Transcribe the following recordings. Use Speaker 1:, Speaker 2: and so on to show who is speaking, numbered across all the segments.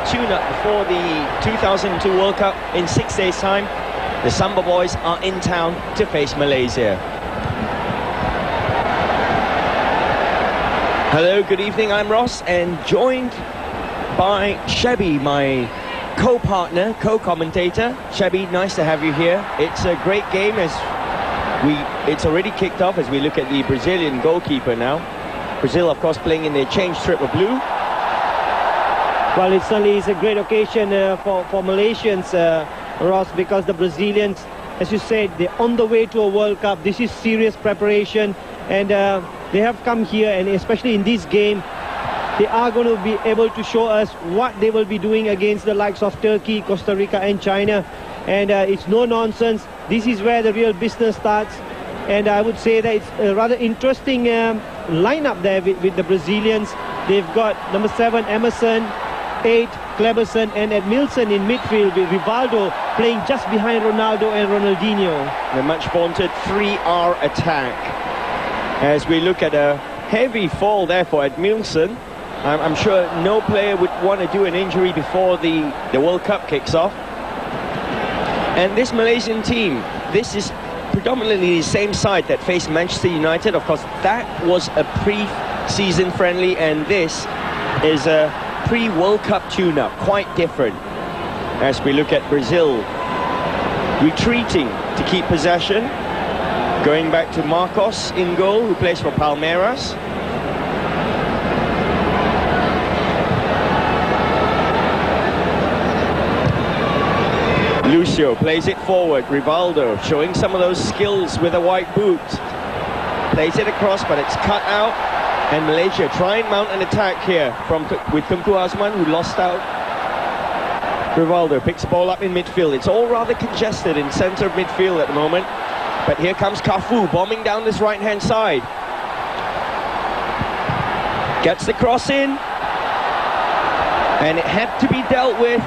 Speaker 1: tune-up before the 2002 World Cup in 6 days' time. The Samba boys are in town to face Malaysia. Hello, good evening, I'm Ross, and joined by Shabby, my co-partner, co-commentator. Shabby, nice to have you here. It's a great game as it's already kicked off as we look at the Brazilian goalkeeper now. Brazil, of course, playing in their change strip of blue.
Speaker 2: Well, it certainly is a great occasion for Malaysians, Ross, because the Brazilians, as you said, they're on the way to a World Cup. This is serious preparation, and they have come here, and especially in this game, they are going to be able to show us what they will be doing against the likes of Turkey, Costa Rica and China. And it's no nonsense. This is where the real business starts. And I would say that it's a rather interesting lineup there with the Brazilians. They've got number 7, Emerson, 8, Kleberson, and Edmilson in midfield, with Rivaldo playing just behind Ronaldo and Ronaldinho.
Speaker 1: The much vaunted 3R attack. As we look at a heavy fall there for Edmilson. I'm sure no player would want to do an injury before the World Cup kicks off. And this Malaysian team, this is predominantly the same side that faced Manchester United. Of course, that was a pre-season friendly, and this is a pre-World Cup tune-up, quite different. As we look at Brazil retreating to keep possession, going back to Marcos in goal, who plays for Palmeiras. Lucio plays it forward. Rivaldo showing some of those skills with a white boot. Plays it across, but it's cut out. And Malaysia try and mount an attack here with Tunku Azman, who lost out. Rivaldo picks the ball up in midfield. It's all rather congested in centre of midfield at the moment. But here comes Cafu bombing down this right-hand side. Gets the cross in. And it had to be dealt with.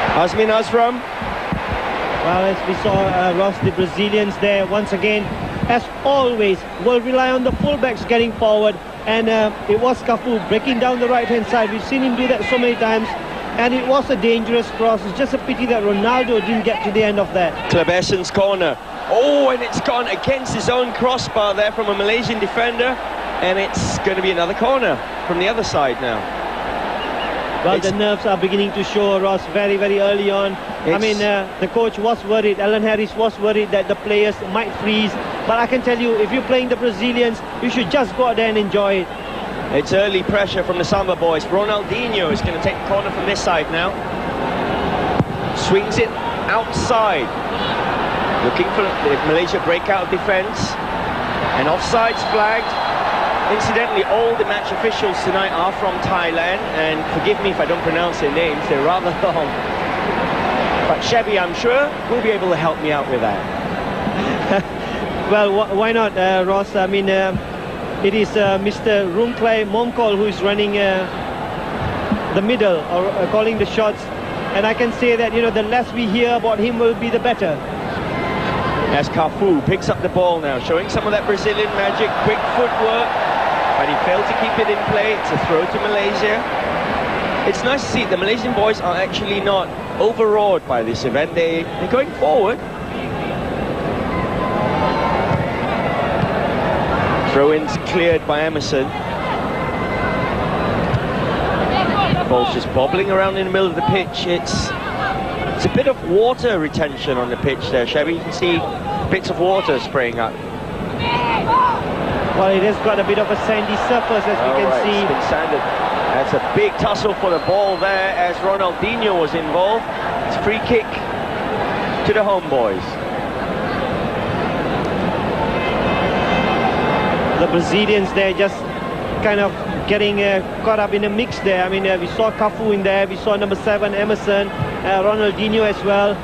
Speaker 1: Azmin Azram.
Speaker 2: Well, as we saw, Ross, the Brazilians there once again, as always, will rely on the fullbacks getting forward, and it was Cafu breaking down the right-hand side. We've seen him do that so many times, and it was a dangerous cross. It's just a pity that Ronaldo didn't get to the end of that.
Speaker 1: Kleberson's corner. Oh, and it's gone against his own crossbar there from a Malaysian defender, and it's going to be another corner from the other side now.
Speaker 2: Well, the nerves are beginning to show, Ross, very, very early on. I mean, the coach was worried, Alan Harris was worried that the players might freeze. But I can tell you, if you're playing the Brazilians, you should just go out there and enjoy it.
Speaker 1: It's early pressure from the Samba boys. Ronaldinho is going to take the corner from this side now. Swings it outside. Looking for Malaysia breakout defence. And offside's flagged. Incidentally, all the match officials tonight are from Thailand, and forgive me if I don't pronounce their names, they're rather long. But Shabby, I'm sure, will be able to help me out with that.
Speaker 2: Well, why not, Ross? I mean, it is Mr. Rumklay Momkol who is running the middle, or calling the shots. And I can say that, you know, the less we hear about him will be the better.
Speaker 1: As Cafu picks up the ball now, showing some of that Brazilian magic, quick footwork. But he failed to keep it in play. It's a throw to Malaysia. It's nice to see the Malaysian boys are actually not overawed by this event. They're going forward. Throw-ins cleared by Emerson. The ball's just bobbling around in the middle of the pitch. It's a bit of water retention on the pitch there, Shabby. You can see bits of water spraying up.
Speaker 2: Well, it has got a bit of a sandy surface, as we can see.
Speaker 1: It's been sanded. That's a big tussle for the ball there as Ronaldinho was involved. It's a free kick to the homeboys.
Speaker 2: The Brazilians there just kind of getting caught up in a mix there. I mean, we saw Cafu in there, we saw number 7, Emerson, Ronaldinho as well.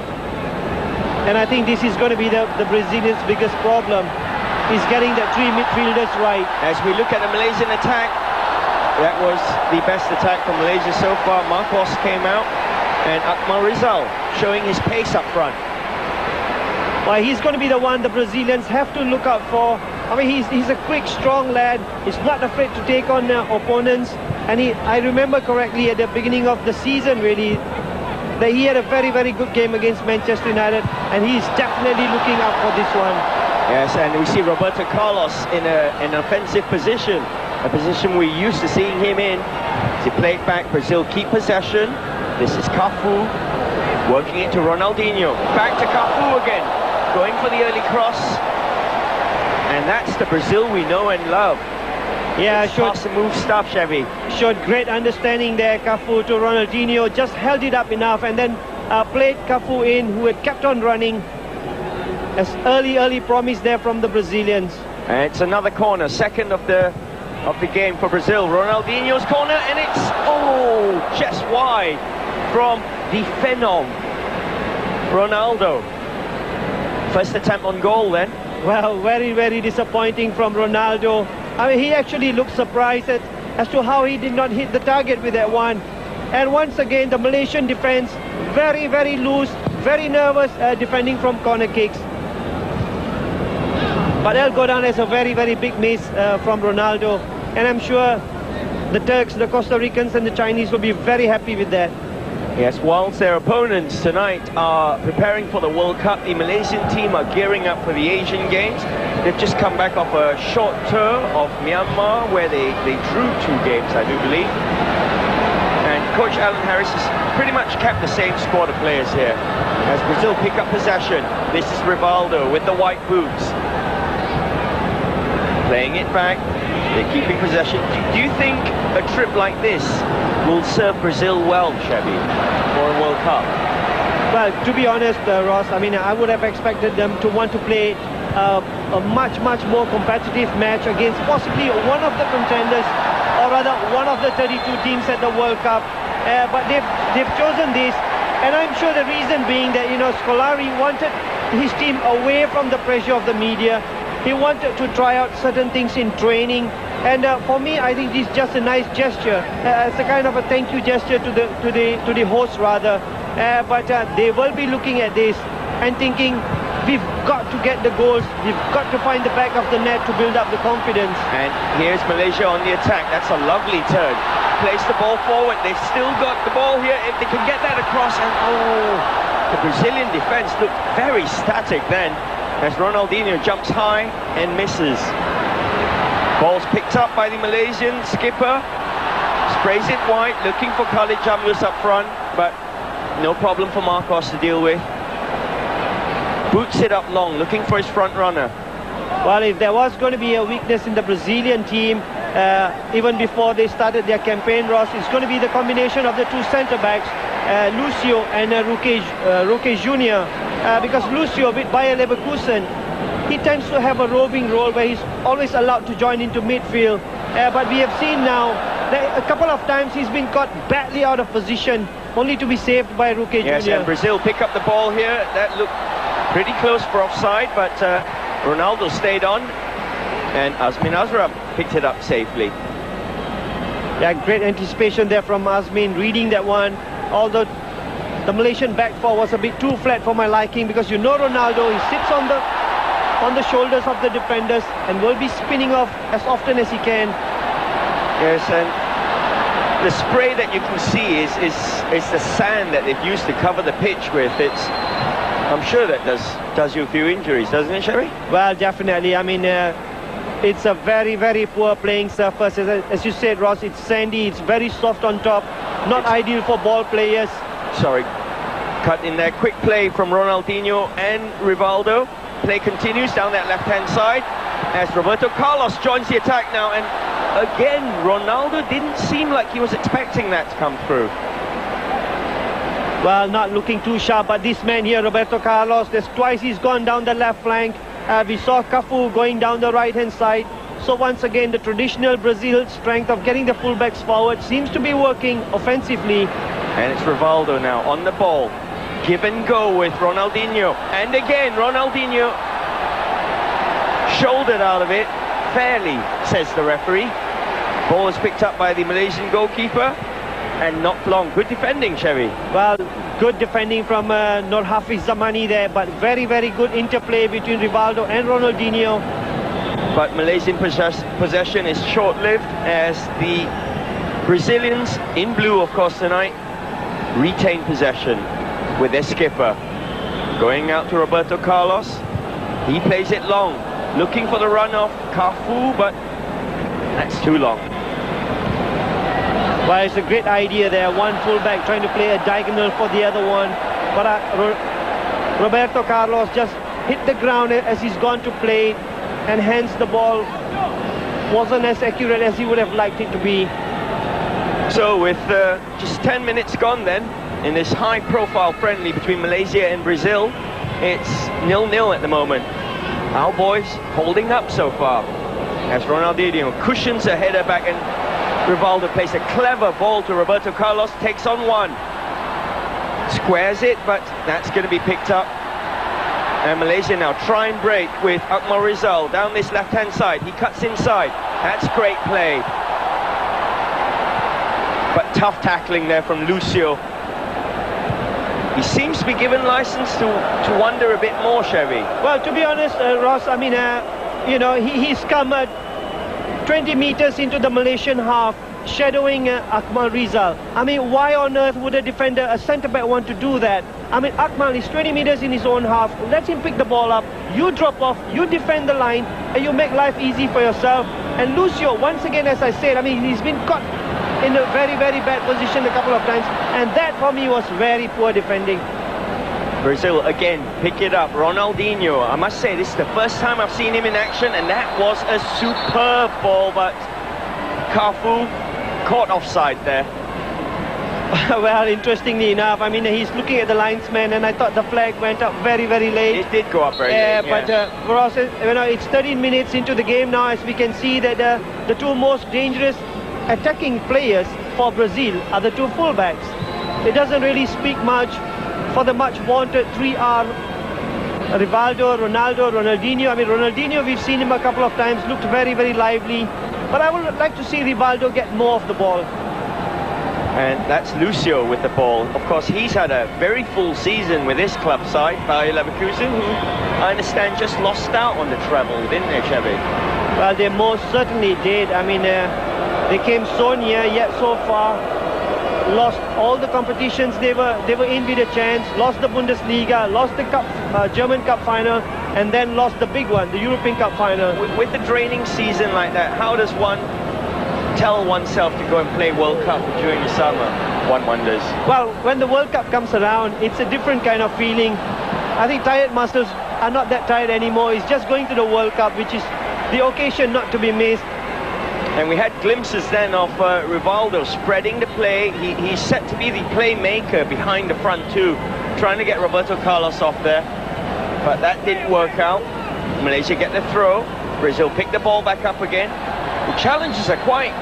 Speaker 2: And I think this is going to be the Brazilians' biggest problem. Is getting the 3 midfielders right. As we look at the Malaysian attack, that was the best attack from Malaysia so far. Marcos came out, and Akmal Rizal showing his pace up front. Well, he's going to be the one the Brazilians have to look out for. I mean, he's a quick, strong lad. He's not afraid to take on opponents. And I remember correctly at the beginning of the season, really, that he had a very, very good game against Manchester United, and he's definitely looking out for this one.
Speaker 1: Yes, and we see Roberto Carlos in an offensive position, a position we're used to seeing him in. As he played back, Brazil keep possession. This is Cafu, working it to Ronaldinho. Back to Cafu again, going for the early cross. And that's the Brazil we know and love.
Speaker 2: Yeah,
Speaker 1: showed the move stuff, Chevy.
Speaker 2: Showed great understanding there, Cafu to Ronaldinho, just held it up enough and then played Cafu in, who had kept on running. As early promise there from the Brazilians.
Speaker 1: And it's another corner, second of the game for Brazil. Ronaldinho's corner, and it's just wide from the phenom Ronaldo. First attempt on goal then.
Speaker 2: Well, very, very disappointing from Ronaldo. I mean, he actually looked surprised as to how he did not hit the target with that one. And once again, the Malaysian defense very, very loose, very nervous defending from corner kicks. But they'll go down as a very, very big miss from Ronaldo. And I'm sure the Turks, the Costa Ricans and the Chinese will be very happy with that.
Speaker 1: Yes, whilst their opponents tonight are preparing for the World Cup, the Malaysian team are gearing up for the Asian Games. They've just come back off a short tour of Myanmar where they drew 2 games, I do believe. And Coach Alan Harris has pretty much kept the same squad of players here. As Brazil pick up possession, this is Rivaldo with the white boots. Playing it back, they're keeping possession. Do you think a trip like this will serve Brazil well, Chevy, for a World Cup?
Speaker 2: Well, to be honest, Ross, I mean, I would have expected them to want to play a much more competitive match against possibly one of the contenders, or rather one of the 32 teams at the World Cup. But they've chosen this, and I'm sure the reason being that, you know, Scolari wanted his team away from the pressure of the media. He wanted to try out certain things in training, and for me, I think this is just a nice gesture. It's a kind of a thank you gesture to the host, rather. But they will be looking at this and thinking, we've got to get the goals. We've got to find the back of the net to build up the confidence.
Speaker 1: And here's Malaysia on the attack. That's a lovely turn. Place the ball forward. They've still got the ball here. If they can get that across, and the Brazilian defense looked very static then, as Ronaldinho jumps high and misses. Ball's picked up by the Malaysian skipper. Sprays it wide, looking for Khalid Jamlus up front, but no problem for Marcos to deal with. Boots it up long, looking for his front runner.
Speaker 2: Well, if there was going to be a weakness in the Brazilian team, even before they started their campaign, Ross, it's going to be the combination of the 2 centre-backs, Lucio and Roque Jr. Because Lucio, with Bayer Leverkusen, he tends to have a roving role where he's always allowed to join into midfield. But we have seen now that a couple of times he's been caught badly out of position, only to be saved by Roque Jr.
Speaker 1: Yes, and Brazil pick up the ball here. That looked pretty close for offside, but Ronaldo stayed on, and Azmin Azra picked it up safely.
Speaker 2: Yeah, great anticipation there from Azmin, reading that one. Although the Malaysian back four was a bit too flat for my liking, because you know Ronaldo, he sits on the shoulders of the defenders and will be spinning off as often as he can.
Speaker 1: Yes, and the spray that you can see is the sand that they've used to cover the pitch with. I'm sure that does you a few injuries, doesn't it, Sherry?
Speaker 2: Well, definitely. I mean, it's a very, very poor playing surface. As you said, Ross, it's sandy, it's very soft on top, not ideal for ball players.
Speaker 1: Sorry, cut in there. Quick play from Ronaldinho and Rivaldo. Play continues down that left-hand side as Roberto Carlos joins the attack now, and again, Ronaldo didn't seem like he was expecting that to come through.
Speaker 2: Well, not looking too sharp, but this man here, Roberto Carlos, there's twice he's gone down the left flank. We saw Cafu going down the right-hand side. So once again, the traditional Brazil strength of getting the fullbacks forward seems to be working offensively.
Speaker 1: And it's Rivaldo now on the ball. Give and go with Ronaldinho. And again, Ronaldinho shouldered out of it. Fairly, says the referee. Ball is picked up by the Malaysian goalkeeper and not long. Good defending, Chevy.
Speaker 2: Well, good defending from Nur Hafiz Zamani there, but very, very good interplay between Rivaldo and Ronaldinho.
Speaker 1: But Malaysian possession is short-lived as the Brazilians in blue, of course, tonight retain possession with their skipper. Going out to Roberto Carlos. He plays it long, looking for the run of Cafu, but that's too long.
Speaker 2: Well, it's a great idea there. One fullback trying to play a diagonal for the other one. But Roberto Carlos just hit the ground as he's gone to play, and hence the ball wasn't as accurate as he would have liked it to be.
Speaker 1: So with just 10 minutes gone then, in this high-profile friendly between Malaysia and Brazil, it's 0-0 at the moment. Our boys holding up so far, as Ronaldinho cushions a header back, and Rivaldo plays a clever ball to Roberto Carlos, takes on one. Squares it, but that's going to be picked up. And Malaysia now try and break with Akmal Rizal down this left-hand side. He cuts inside. That's great play. But tough tackling there from Lucio. He seems to be given license to wonder a bit more, Chevy.
Speaker 2: Well, to be honest, Ross, I mean, you know, he's come 20 meters into the Malaysian half, shadowing Akmal Rizal. I mean, why on earth would a defender, a centre-back, want to do that? I mean, Akmal is 20 meters in his own half. Let him pick the ball up. You drop off, you defend the line, and you make life easy for yourself. And Lucio, once again, as I said, I mean, he's been caught in a very, very bad position a couple of times, and that for me was very poor defending.
Speaker 1: Brazil again pick it up. Ronaldinho, I must say this is the first time I've seen him in action, and that was a superb ball, but Cafu caught offside there.
Speaker 2: Well, interestingly enough, I mean, he's looking at the linesman, and I thought the flag went up very, very late.
Speaker 1: It did go up very late,
Speaker 2: but for us, you know, it's 13 minutes into the game now, as we can see that the two most dangerous attacking players for Brazil are the two fullbacks. It doesn't really speak much for the much vaunted 3R Rivaldo, Ronaldo, Ronaldinho. I mean, Ronaldinho, we've seen him a couple of times, looked very, very lively, but I would like to see Rivaldo get more of the ball.
Speaker 1: And that's Lucio with the ball. Of course, he's had a very full season with his club side, Bayer Leverkusen, who I understand just lost out on the treble, didn't they, Chevy?
Speaker 2: Well, they most certainly did. I mean, they came so near, yet so far lost all the competitions they were in with a chance, lost the Bundesliga, lost the cup, German Cup final, and then lost the big one, the European Cup final.
Speaker 1: With the draining season like that, how does one tell oneself to go and play World Cup during the summer? One wonders.
Speaker 2: Well, when the World Cup comes around, it's a different kind of feeling. I think tired masters are not that tired anymore. It's just going to the World Cup, which is the occasion not to be missed.
Speaker 1: And we had glimpses then of Rivaldo spreading the play. He's set to be the playmaker behind the front two, trying to get Roberto Carlos off there. But that didn't work out. Malaysia get the throw. Brazil pick the ball back up again. The challenges are quite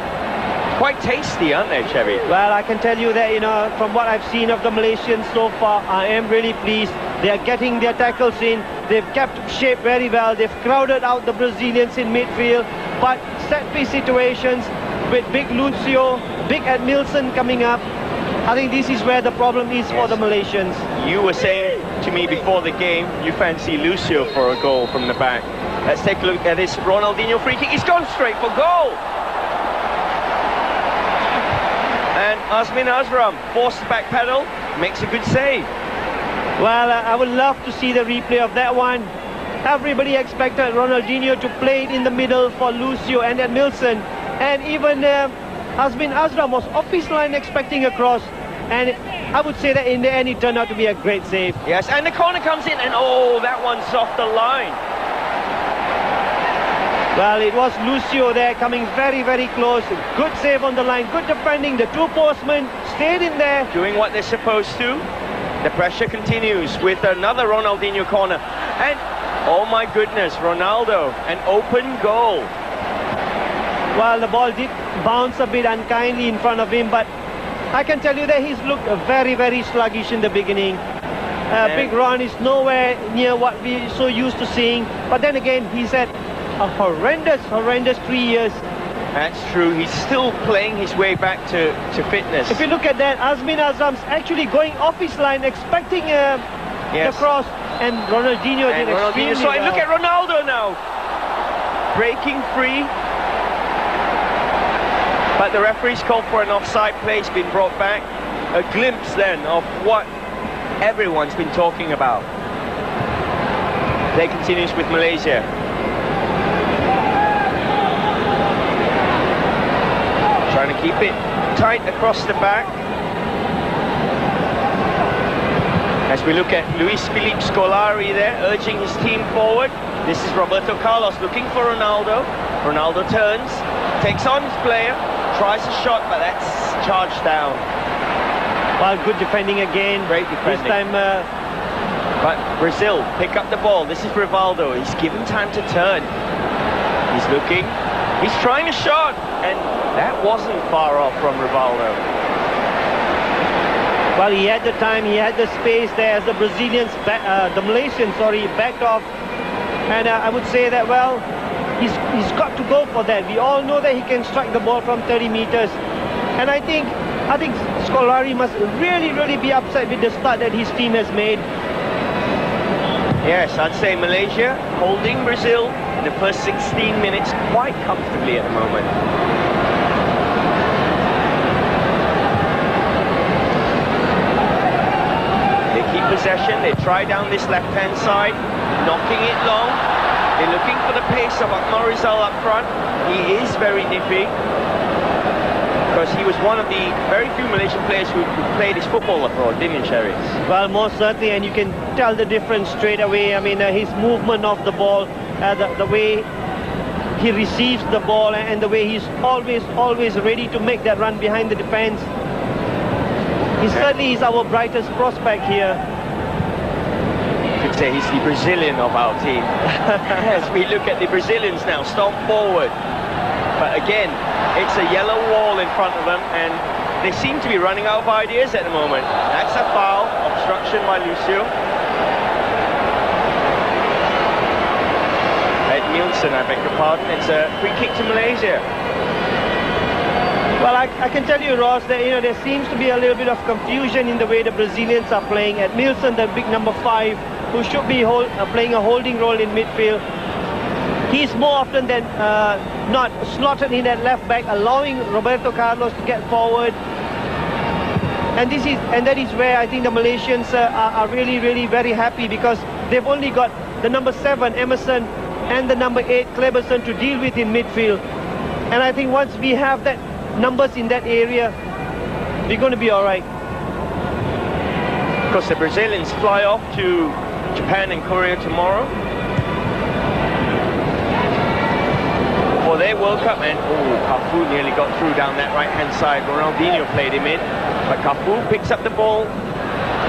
Speaker 1: tasty, aren't they, Chevy?
Speaker 2: Well, I can tell you that, you know, from what I've seen of the Malaysians so far, I am really pleased. They are getting their tackles in. They've kept shape very well. They've crowded out the Brazilians in midfield. But set-piece situations with big Lucio, big Edmilson coming up, I think this is where the problem is for the Malaysians.
Speaker 1: You were saying to me before the game, you fancy Lucio for a goal from the back. Let's take a look at this Ronaldinho free kick. He's gone straight for goal. And Azmin Azram forced the back pedal, makes a good save.
Speaker 2: Well, I would love to see the replay of that one. Everybody expected Ronaldinho to play it in the middle for Lucio and Edmilson. And even Azmin Azram was off his line expecting a cross. And I would say that in the end it turned out to be a great save.
Speaker 1: Yes, and the corner comes in, and oh, that one's off the line.
Speaker 2: Well, it was Lucio there coming very, very close. Good save on the line, good defending. The two postmen stayed in there.
Speaker 1: Doing what they're supposed to. The pressure continues with another Ronaldinho corner. And, oh my goodness, Ronaldo, an open goal.
Speaker 2: Well, the ball did bounce a bit unkindly in front of him, but I can tell you that he's looked very, very sluggish in the beginning. Big Ron is nowhere near what we're so used to seeing. But then again, he's had a horrendous 3 years.
Speaker 1: That's true. He's still playing his way back to fitness.
Speaker 2: If you look at that, Azmin Azram's actually going off his line, expecting the cross, and Ronaldinho did extremely
Speaker 1: so
Speaker 2: well.
Speaker 1: Look at Ronaldo now, breaking free. But the referee's called for an offside play. It's been brought back. A glimpse then of what everyone's been talking about. Play continues with Malaysia. Trying to keep it tight across the back. As we look at Luis Felipe Scolari there, urging his team forward. This is Roberto Carlos looking for Ronaldo. Ronaldo turns, takes on his player, tries a shot, but that's charged down.
Speaker 2: Well, good defending again.
Speaker 1: Great defending.
Speaker 2: This time...
Speaker 1: But Brazil pick up the ball. This is Rivaldo. He's given time to turn. He's looking. He's trying a shot, and that wasn't far off from Rivaldo.
Speaker 2: Well, he had the time, he had the space there as the Malaysians, backed off. And I would say that, well, he's got to go for that. We all know that he can strike the ball from 30 meters. And I think Scolari must really be upset with the start that his team has made.
Speaker 1: Yes, I'd say Malaysia holding Brazil in the first 16 minutes quite comfortably at the moment. They keep possession, they try down this left-hand side, knocking it long. They're looking for the pace of Akmal Rizal up front. He is very nippy, because he was one of the very few Malaysian players who played his football abroad, didn't you, Sherry?
Speaker 2: Well, most certainly, and you can tell the difference straight away. I mean, his movement of the ball, the way he receives the ball, and the way he's always ready to make that run behind the defense. He certainly is our brightest prospect here.
Speaker 1: You could say he's the Brazilian of our team. As we look at the Brazilians now, stomp forward. But again, it's a yellow wall in front of them, and they seem to be running out of ideas at the moment. That's a foul, obstruction by Lucio. Edmilson, I beg your pardon. It's a free kick to Malaysia.
Speaker 2: Well, I can tell you, Ross, that there seems to be a little bit of confusion in the way the Brazilians are playing. Edmilson, the big number 5, who should be playing a holding role in midfield, he's more often than not slotted in at left back, allowing Roberto Carlos to get forward. And that is where I think the Malaysians are really very happy, because they've only got the number 7, Emerson, and the number 8, Kleberson, to deal with in midfield. And I think once we have that numbers in that area, we're going to be all right.
Speaker 1: Because the Brazilians fly off to Japan and Korea tomorrow for their World Cup, and Cafu nearly got through down that right-hand side. Ronaldinho played him in, but Cafu picks up the ball.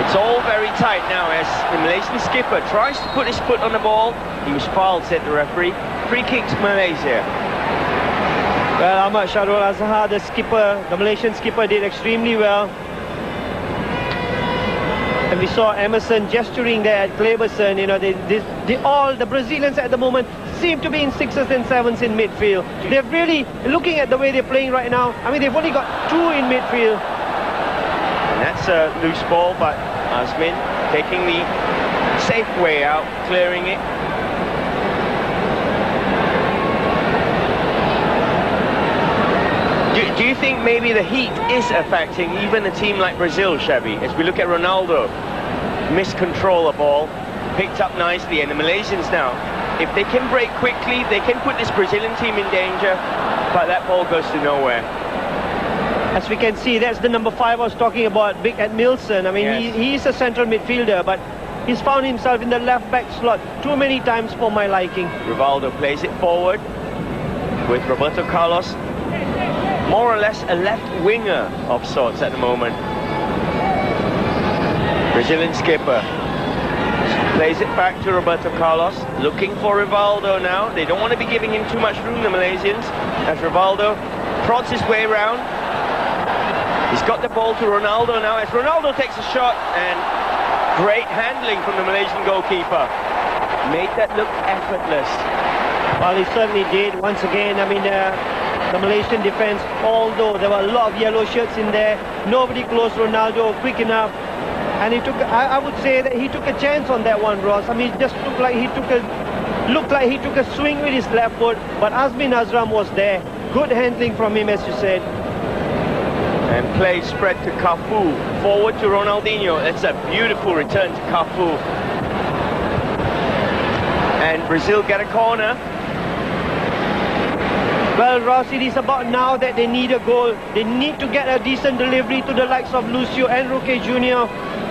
Speaker 1: It's all very tight now as the Malaysian skipper tries to put his foot on the ball. He was fouled, said the referee. Free kick to Malaysia.
Speaker 2: Well, Ahmad Sharul Azhar, the Malaysian skipper, did extremely well. And we saw Emerson gesturing there at Kleberson. The Brazilians at the moment seem to be in 6s and 7s in midfield. They're really looking at the way they're playing right now. I mean, they've only got 2 in midfield.
Speaker 1: And that's a loose ball, but Azmin taking the safe way out, clearing it. Do you think maybe the heat is affecting even a team like Brazil, Chevy? As we look at Ronaldo, miscontrol the ball, picked up nicely, and the Malaysians now, if they can break quickly, they can put this Brazilian team in danger, but that ball goes to nowhere.
Speaker 2: As we can see, that's the number 5 I was talking about, Big Edmilson. I mean, yes, he's a central midfielder, but he's found himself in the left-back slot too many times for my liking.
Speaker 1: Rivaldo plays it forward with Roberto Carlos. More or less a left winger of sorts at the moment. Brazilian skipper plays it back to Roberto Carlos, looking for Rivaldo now. They don't want to be giving him too much room, the Malaysians, as Rivaldo prods his way around. He's got the ball to Ronaldo now, as Ronaldo takes a shot, and great handling from the Malaysian goalkeeper. Made that look effortless.
Speaker 2: Well, he certainly did. Once again, I mean, the Malaysian defense, although there were a lot of yellow shirts in there, nobody closed Ronaldo quick enough. And he took, I would say that he took a chance on that one, Ross. I mean, it just looked like he took a swing with his left foot, but Azmin Azram was there. Good handling from him, as you said.
Speaker 1: And play spread to Cafu. Forward to Ronaldinho. That's a beautiful return to Cafu. And Brazil get a corner.
Speaker 2: Well, Ross, it is about now that they need a goal. They need to get a decent delivery to the likes of Lucio and Roque Jr.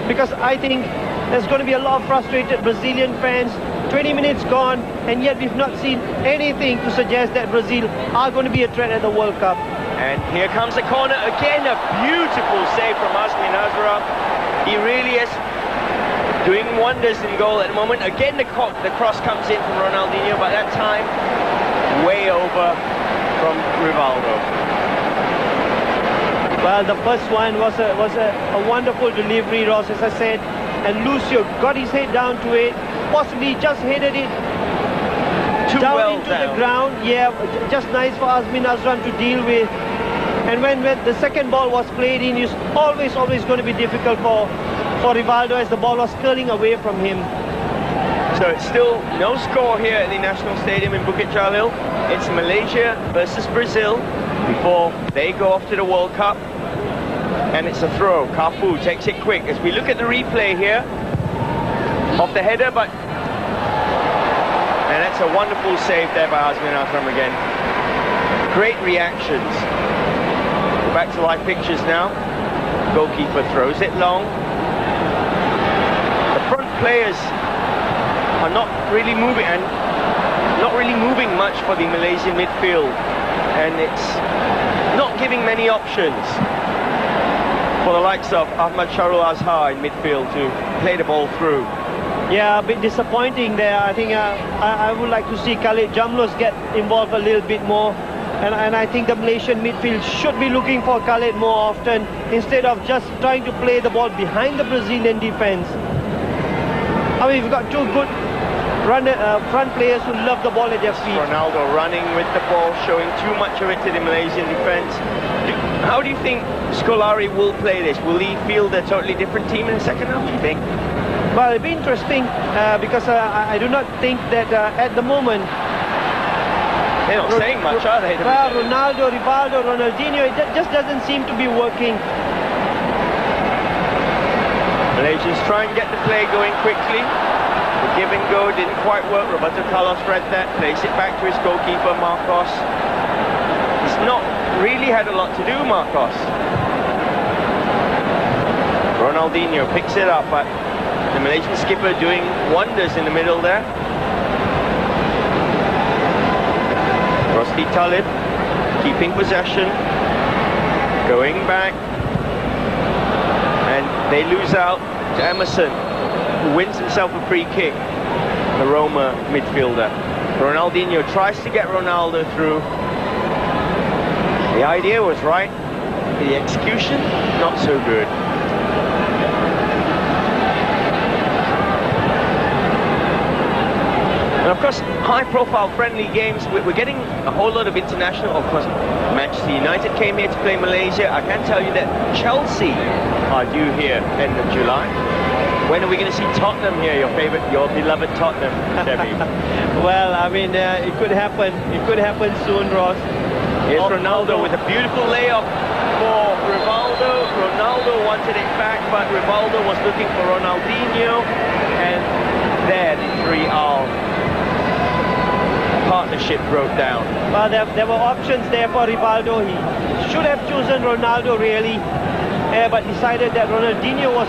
Speaker 2: Because I think there's going to be a lot of frustrated Brazilian fans. 20 minutes gone, and yet we've not seen anything to suggest that Brazil are going to be a threat at the World Cup.
Speaker 1: And here comes the corner again. A beautiful save from Azmi Nazarov. He really is doing wonders in goal at the moment. Again, the cross comes in from Ronaldinho, but that time way over from Rivaldo.
Speaker 2: Well, the first one was a wonderful delivery, Ross, as I said, and Lucio got his head down to it, possibly just headed it down into the ground. Yeah, just nice for Azmi Nazran to deal with. And when the second ball was played in, it's always going to be difficult for Rivaldo as the ball was curling away from him.
Speaker 1: So it's still no score here at the National Stadium in Bukit Jalil. It's Malaysia versus Brazil before they go off to the World Cup. And it's a throw. Cafu takes it quick. As we look at the replay here of the header, and that's a wonderful save there by Azmi Nazram again. Great reactions. Go back to live pictures now. Goalkeeper throws it long. The front players are not really moving, and not really moving much for the Malaysian midfield, and it's not giving many options for the likes of Ahmad Sharul Azhar in midfield to play the ball through.
Speaker 2: Yeah, a bit disappointing there. I think I would like to see Khalid Jamlos get involved a little bit more, and I think the Malaysian midfield should be looking for Khalid more often instead of just trying to play the ball behind the Brazilian defense. I mean, we've got two good front players who love the ball at their feet.
Speaker 1: Ronaldo running with the ball, showing too much of it to the Malaysian defense. How do you think Scolari will play this? Will he field a totally different team in the second half, do you think?
Speaker 2: Well, it'll be interesting because I do not think that at the moment...
Speaker 1: They're not saying much, are they?
Speaker 2: Well, Ronaldo, Rivaldo, Ronaldinho, it just doesn't seem to be working.
Speaker 1: Malaysians try and get the play going quickly. The give and go didn't quite work. Roberto Carlos read that, plays it back to his goalkeeper, Marcos. He's not really had a lot to do, Marcos. Ronaldinho picks it up, but the Malaysian skipper doing wonders in the middle there. Rosti Talib keeping possession, going back, and they lose out to Emerson, who wins himself a free kick, the Roma midfielder. Ronaldinho tries to get Ronaldo through. The idea was right, the execution not so good. And of course, high-profile friendly games, we're getting a whole lot of international. Of course, Manchester United came here to play Malaysia. I can tell you that Chelsea are due here end of July. When are we going to see Tottenham here, your beloved Tottenham, Debbie?
Speaker 2: Well, I mean, it could happen. It could happen soon, Ross.
Speaker 1: Here's Ronaldo with a beautiful layup for Rivaldo. Ronaldo wanted it back, but Rivaldo was looking for Ronaldinho. And there, the 3-all partnership broke down.
Speaker 2: Well, there were options there for Rivaldo. He should have chosen Ronaldo, really, but decided that Ronaldinho was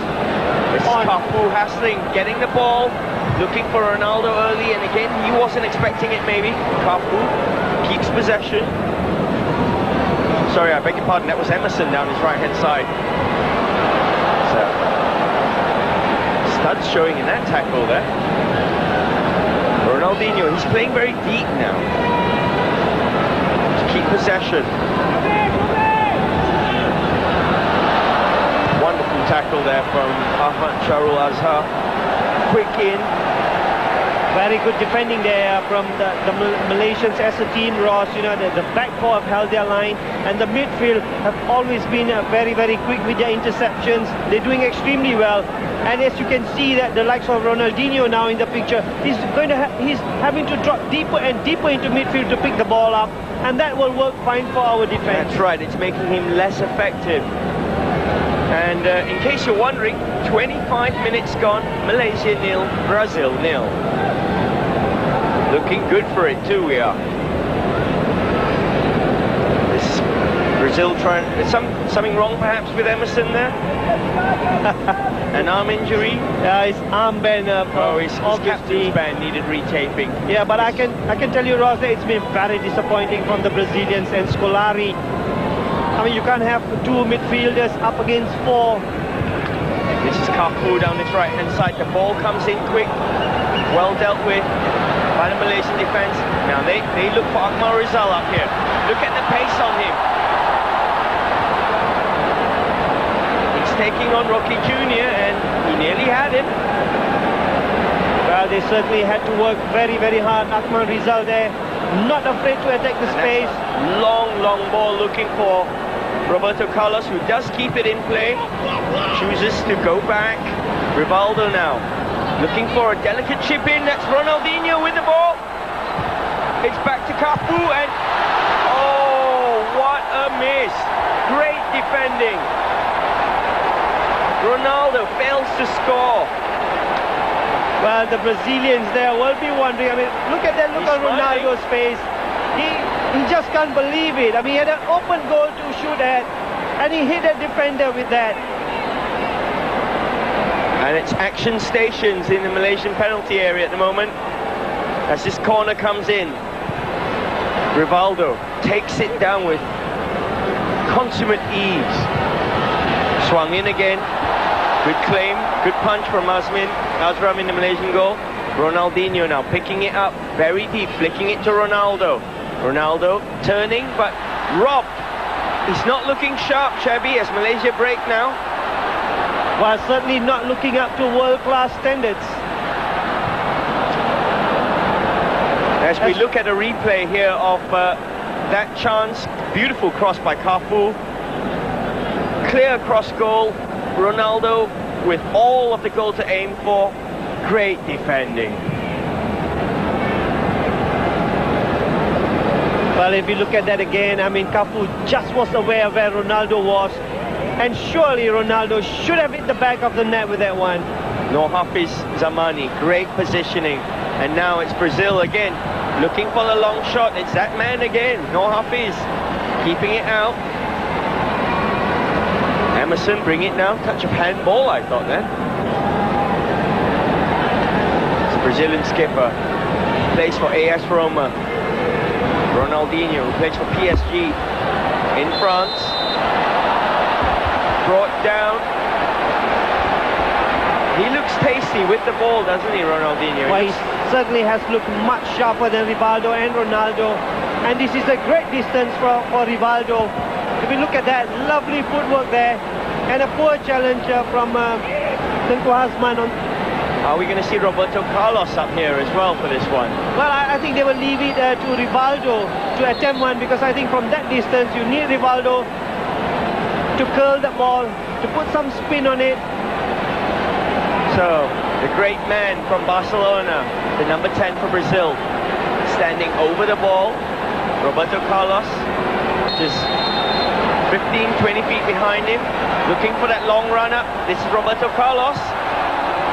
Speaker 2: on.
Speaker 1: Cafu hassling, getting the ball, looking for Ronaldo early, and again, he wasn't expecting it, maybe. Cafu keeps possession. Sorry, I beg your pardon, that was Emerson down his right-hand side. So, studs showing in that tackle there. Ronaldinho, he's playing very deep now to keep possession. Wonderful tackle there from Ahmad Sharul Azhar. Quick in,
Speaker 2: Very good defending there from the Malaysians as a team, Ross. You know, the back four have held their line, and the midfield have always been very, very quick with their interceptions. They're doing extremely well. And as you can see that the likes of Ronaldinho now in the picture, he's having to drop deeper and deeper into midfield to pick the ball up, and that will work fine for our defense.
Speaker 1: That's right, it's making him less effective. And in case you're wondering, 25 minutes gone, Malaysia 0, Brazil 0. Looking good for it too, we are. This Brazil trying... something wrong perhaps with Emerson there? An arm injury?
Speaker 2: His armband,
Speaker 1: his captain's band needed retaping.
Speaker 2: Yeah, but I can tell you, Ross, that it's been very disappointing from the Brazilians. And Scolari, I mean, you can't have two midfielders up against four.
Speaker 1: This is Cafu down this right-hand side. The ball comes in quick, well dealt with by the Malaysian defence. Now they look for Akmal Rizal up here. Look at the pace on him. He's taking on Rocky Jr. and he nearly had him.
Speaker 2: Well, they certainly had to work very, very hard. Akmal Rizal there, not afraid to attack the space.
Speaker 1: Long ball looking for Roberto Carlos, who does keep it in play. Chooses to go back. Rivaldo now, looking for a delicate chip in. That's Ronaldinho with the ball. It's back to Cafu and... oh, what a miss. Great defending. Ronaldo fails to score.
Speaker 2: Well, the Brazilians there will be wondering. I mean, look at that look on Ronaldo's face. He just can't believe it. I mean, he had an open goal to shoot at, and he hit a defender with that.
Speaker 1: And it's action stations in the Malaysian penalty area at the moment as this corner comes in. Rivaldo takes it down with consummate ease. Swung in again. Good claim, good punch from Azram in the Malaysian goal. Ronaldinho now picking it up very deep, flicking it to Ronaldo. Ronaldo turning, but robbed. He's not looking sharp, Shabby, as Malaysia break now.
Speaker 2: Well, certainly not looking up to world-class standards.
Speaker 1: As we look at a replay here of that chance, beautiful cross by Cafu. Clear cross goal. Ronaldo with all of the goal to aim for. Great defending.
Speaker 2: Well, if you look at that again, I mean, Cafu just was aware of where Ronaldo was, and surely Ronaldo should have hit the back of the net with that one.
Speaker 1: No Hafiz Zamani, great positioning. And now it's Brazil again, looking for the long shot. It's that man again, no Hafiz, keeping it out. Emerson, bring it now. Touch of handball, I thought then. It's a Brazilian skipper. Plays for AS Roma. Ronaldinho, who plays for PSG in France. Brought down. He looks tasty with the ball, doesn't he, Ronaldinho?
Speaker 2: Well, he certainly has looked much sharper than Rivaldo and Ronaldo. And this is a great distance for Rivaldo. If you look at that, lovely footwork there, and a poor challenge from Tengku Hazman.
Speaker 1: Are we going to see Roberto Carlos up here as well for this one?
Speaker 2: Well, I think they will leave it to Rivaldo to attempt one, because I think from that distance you need Rivaldo to curl the ball, to put some spin on it.
Speaker 1: So, the great man from Barcelona, the number 10 for Brazil, standing over the ball. Roberto Carlos, just 15-20 feet behind him, looking for that long run up. This is Roberto Carlos,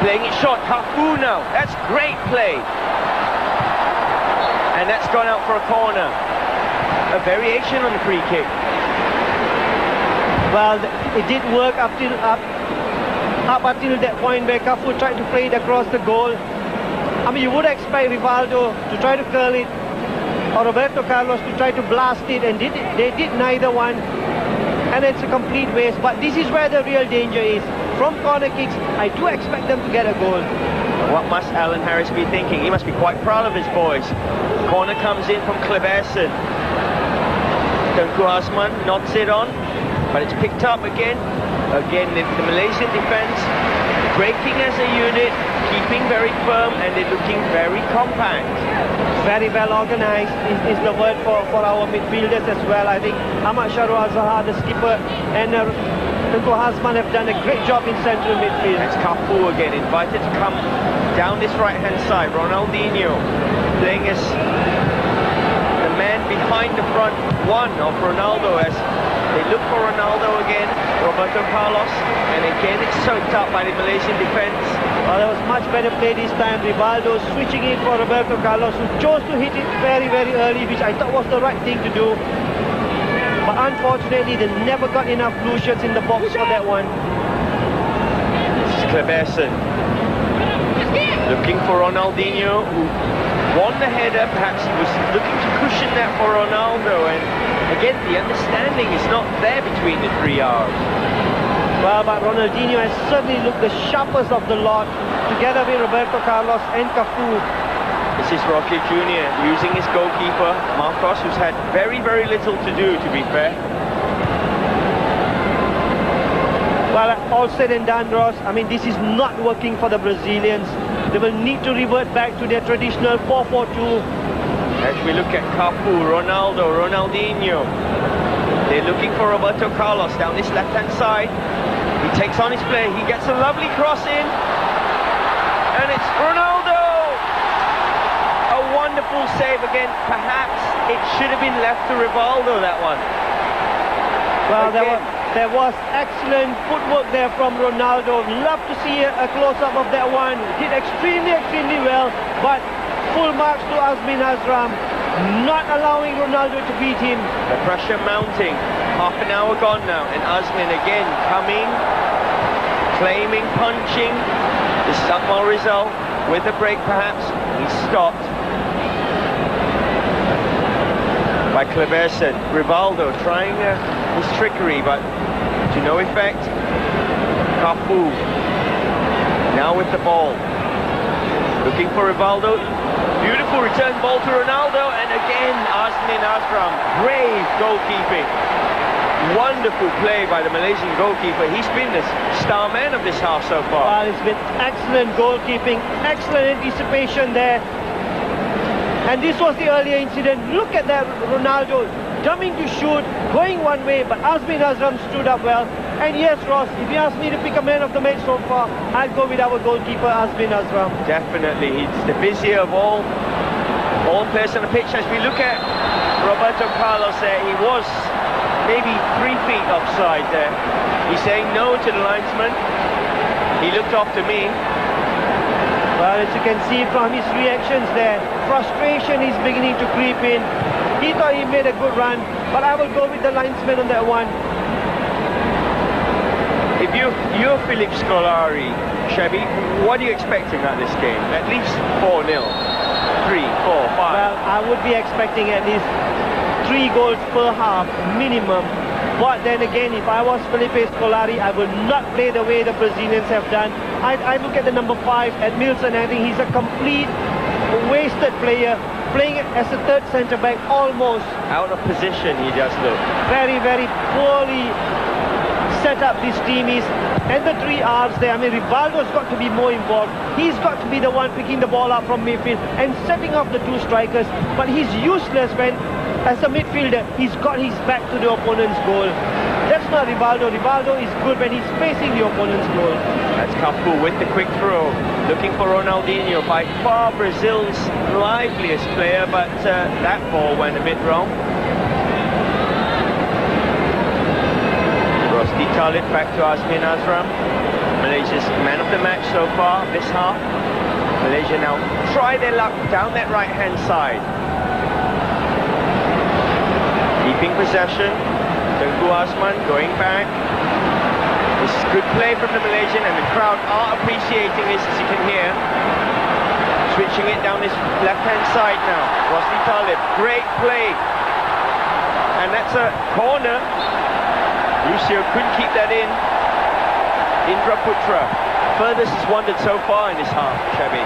Speaker 1: playing it short. Cafu now, that's great play. And that's gone out for a corner. A variation on the free kick.
Speaker 2: Well, it did work up until that point where Cafu tried to play it across the goal. I mean, you would expect Rivaldo to try to curl it, or Roberto Carlos to try to blast it, and they did neither one. And it's a complete waste. But this is where the real danger is. From corner kicks, I do expect them to get a goal.
Speaker 1: What must Alan Harris be thinking? He must be quite proud of his boys. Corner comes in from Kleberson. Tengku Hazman nods it on, but it's picked up again. Again, the Malaysian defence breaking as a unit, keeping very firm and they're looking very compact.
Speaker 2: Very well organized is the word for our midfielders as well. I think Ahmad Sharwal Zaha, the skipper, and Tunku Hazman have done a great job in central midfield.
Speaker 1: It's Cafu again, invited to come down this right-hand side. Ronaldinho playing as the man behind the front one of Ronaldo as they look for Ronaldo again. Roberto Carlos, and again it's soaked up by the Malaysian defence.
Speaker 2: Well, there was much better play this time. Rivaldo switching in for Roberto Carlos, who chose to hit it very, very early, which I thought was the right thing to do. But unfortunately, they never got enough blue shirts in the box for that one.
Speaker 1: This is Kleberson looking for Ronaldinho, who won the header. Perhaps he was looking to cushion that for Ronaldo, and again, the understanding is not there between the three R's.
Speaker 2: Well, but Ronaldinho has certainly looked the sharpest of the lot, together with Roberto Carlos and Cafu.
Speaker 1: This is Roque Jr. using his goalkeeper, Marcos, who's had very, very little to do, to be fair.
Speaker 2: Well, all said and done, Ross, I mean, this is not working for the Brazilians. They will need to revert back to their traditional 4-4-2.
Speaker 1: As we look at Cafu, Ronaldo, Ronaldinho, they're looking for Roberto Carlos down this left-hand side. He takes on his play, he gets a lovely cross in, and it's Ronaldo! A wonderful save again. Perhaps it should have been left to Rivaldo, that one.
Speaker 2: Well, there was excellent footwork there from Ronaldo. Love to see a close-up of that one. Did extremely, extremely well, but full marks to Azmin Azram, not allowing Ronaldo to beat him.
Speaker 1: The pressure mounting. Half an hour gone now, and Azmin again coming, claiming, punching. This is Akmal Rizal with a break perhaps. He's stopped by Kleberson. Rivaldo trying his trickery, but to no effect. Cafu now with the ball, looking for Rivaldo. Beautiful return ball to Ronaldo, and again Azmin Azram. Brave goalkeeping. Wonderful play by the Malaysian goalkeeper. He's been the star man of this half so far.
Speaker 2: Well, it's been excellent goalkeeping, excellent anticipation there. And this was the earlier incident. Look at that, Ronaldo jumping to shoot, going one way, but Azmin Azram stood up well. And yes, Ross, if you ask me to pick a man of the match so far, I'd go with our goalkeeper, Azmin Azram.
Speaker 1: Definitely, he's the busier of all players on the pitch. As we look at Roberto Carlos there, he was maybe 3 feet offside there. He's saying no to the linesman. He looked off to me.
Speaker 2: Well, as you can see from his reactions there, frustration is beginning to creep in. He thought he made a good run, but I will go with the linesman on that one.
Speaker 1: If you're Philip Scolari, Shabby, what are you expecting at this game? At least 4-0, 3, 4, 5.
Speaker 2: Well, I would be expecting at least 3 goals per half minimum. But then again, if I was Felipe Scolari, I would not play the way the Brazilians have done. I look at the number 5 at Milson. I think he's a complete wasted player, playing as a third centre-back almost.
Speaker 1: Out of position he does look.
Speaker 2: Very, very poorly set up this team is. And the 3 R's there, I mean, Rivaldo's got to be more involved. He's got to be the one picking the ball up from midfield and setting off the 2 strikers. But he's useless when, as a midfielder, he's got his back to the opponent's goal. That's not Rivaldo. Rivaldo is good when he's facing the opponent's goal.
Speaker 1: That's Cafu with the quick throw, looking for Ronaldinho, by far Brazil's liveliest player, but that ball went a bit wrong. Rosti Talib back to Azmin Azram, Malaysia's man of the match so far this half. Malaysia now try their luck down that right-hand side. Keeping possession, Tunku Hazman going back. This is good play from the Malaysian, and the crowd are appreciating this, as you can hear. Switching it down this left-hand side now. Rosti Talib, great play. And that's a corner. Lucio couldn't keep that in. Indra Putra, furthest he's wandered so far in this half, Shabby.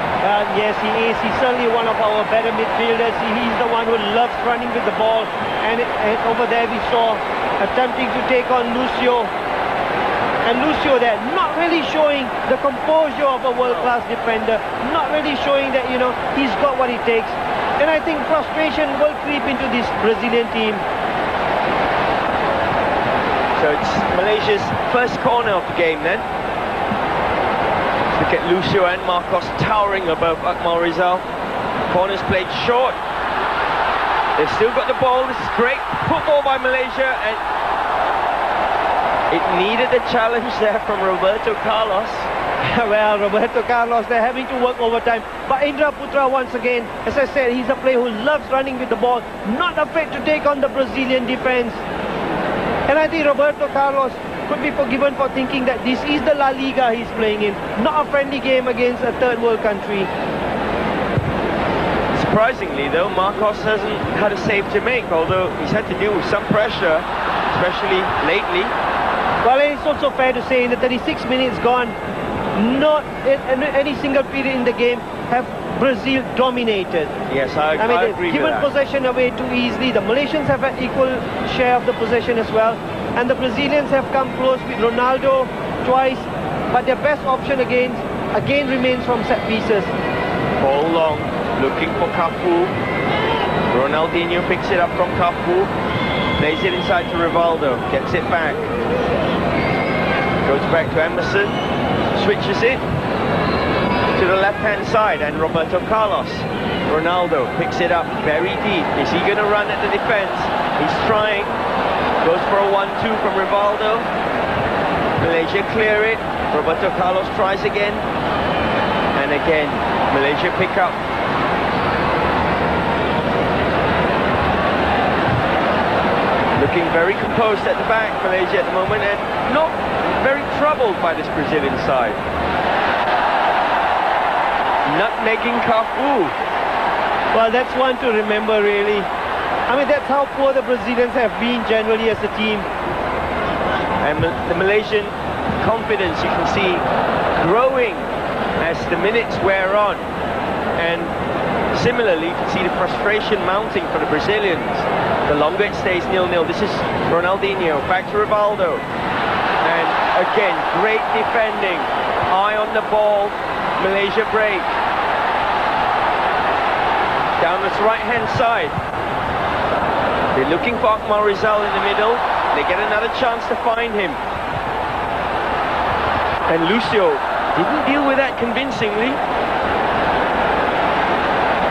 Speaker 2: Yes, he is. He's certainly one of our better midfielders. He's the one who loves running with the ball. And over there we saw attempting to take on Lucio. And Lucio there, not really showing the composure of a world-class defender, not really showing that, you know, he's got what it takes. And I think frustration will creep into this Brazilian team.
Speaker 1: So it's Malaysia's first corner of the game then. Look at Lucio and Marcos towering above Akmal Rizal. Corners played short. They've still got the ball. This is great football by Malaysia, and it needed a challenge there from Roberto Carlos.
Speaker 2: Well, Roberto Carlos, they're having to work overtime. But Indra Putra, once again, as I said, he's a player who loves running with the ball, not afraid to take on the Brazilian defense. And I think Roberto Carlos could be forgiven for thinking that this is the La Liga he's playing in, not a friendly game against a third world country.
Speaker 1: Surprisingly though, Marcos hasn't had a save to make, although he's had to deal with some pressure, especially lately.
Speaker 2: Well, it's also fair to say in the 36 minutes gone, not in any single period in the game have Brazil dominated.
Speaker 1: Yes, I agree with
Speaker 2: given
Speaker 1: that.
Speaker 2: possession away too easily. The Malaysians have an equal share of the possession as well, and the Brazilians have come close with Ronaldo twice, but their best option again remains from set pieces.
Speaker 1: Ball long, looking for Cafu. Ronaldinho picks it up from Cafu, plays it inside to Rivaldo, gets it back. Goes back to Emerson, switches it to the left-hand side, and Roberto Carlos. Ronaldo picks it up very deep. Is he going to run at the defense? He's trying. Goes for a 1-2 from Rivaldo. Malaysia clear it. Roberto Carlos tries again. And again, Malaysia pick up. Looking very composed at the back, Malaysia at the moment, and not very troubled by this Brazilian side. Nutmegging Cafu.
Speaker 2: Well, that's one to remember, really. I mean, that's how poor the Brazilians have been generally as a team.
Speaker 1: And the Malaysian confidence, you can see, growing as the minutes wear on. And similarly, you can see the frustration mounting for the Brazilians. The longer it stays 0-0. This is Ronaldinho, back to Rivaldo. And again, great defending. Eye on the ball, Malaysia break. Down this right-hand side. They're looking for Akmal Rizal in the middle. They get another chance to find him. And Lucio didn't deal with that convincingly.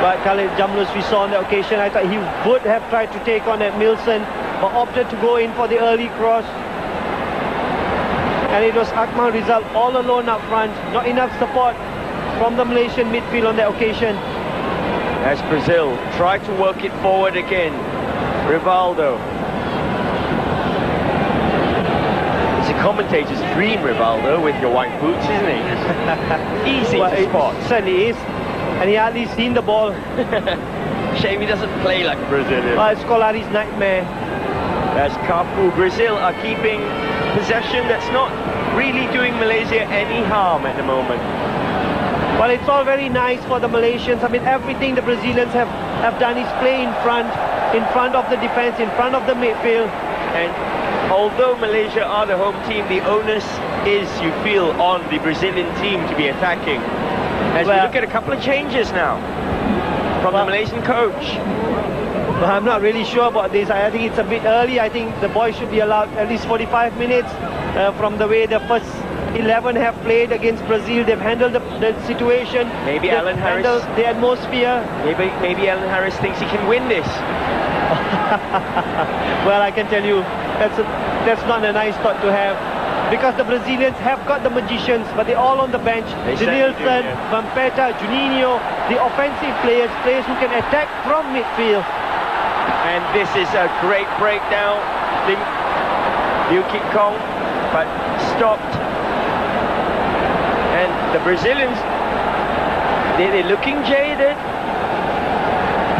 Speaker 2: But Khalid Jamlus, we saw on the occasion, I thought he would have tried to take on Milson, but opted to go in for the early cross. And it was Akmal Rizal all alone up front. Not enough support from the Malaysian midfield on that occasion.
Speaker 1: As Brazil try to work it forward again. Rivaldo. It's a commentator's dream, Rivaldo, with your white boots, isn't it? Easy to spot.
Speaker 2: It certainly is. And he hardly seen the ball.
Speaker 1: Shame he doesn't play like a Brazilian.
Speaker 2: Well, it's Scolari's nightmare.
Speaker 1: As Cafu, Brazil are keeping possession that's not really doing Malaysia any harm at the moment.
Speaker 2: Well, it's all very nice for the Malaysians. I mean, everything the Brazilians have done is play in front of the defense, in front of the midfield.
Speaker 1: And although Malaysia are the home team, the onus is, you feel, on the Brazilian team to be attacking. As we look at a couple of changes now from the Malaysian coach.
Speaker 2: Well, I'm not really sure about this. I think it's a bit early. I think the boys should be allowed at least 45 minutes from the way the first 11 have played against Brazil. They've handled the situation.
Speaker 1: Maybe Alan Harris.
Speaker 2: Handled the atmosphere.
Speaker 1: Maybe Alan Harris thinks he can win this.
Speaker 2: Well, I can tell you, that's not a nice thought to have. Because the Brazilians have got the magicians, but they're all on the bench. Denilson, Vampeta, Juninho, the offensive players who can attack from midfield.
Speaker 1: And this is a great breakdown. Liu Kit Kong, but stopped. And the Brazilians, they're looking jaded.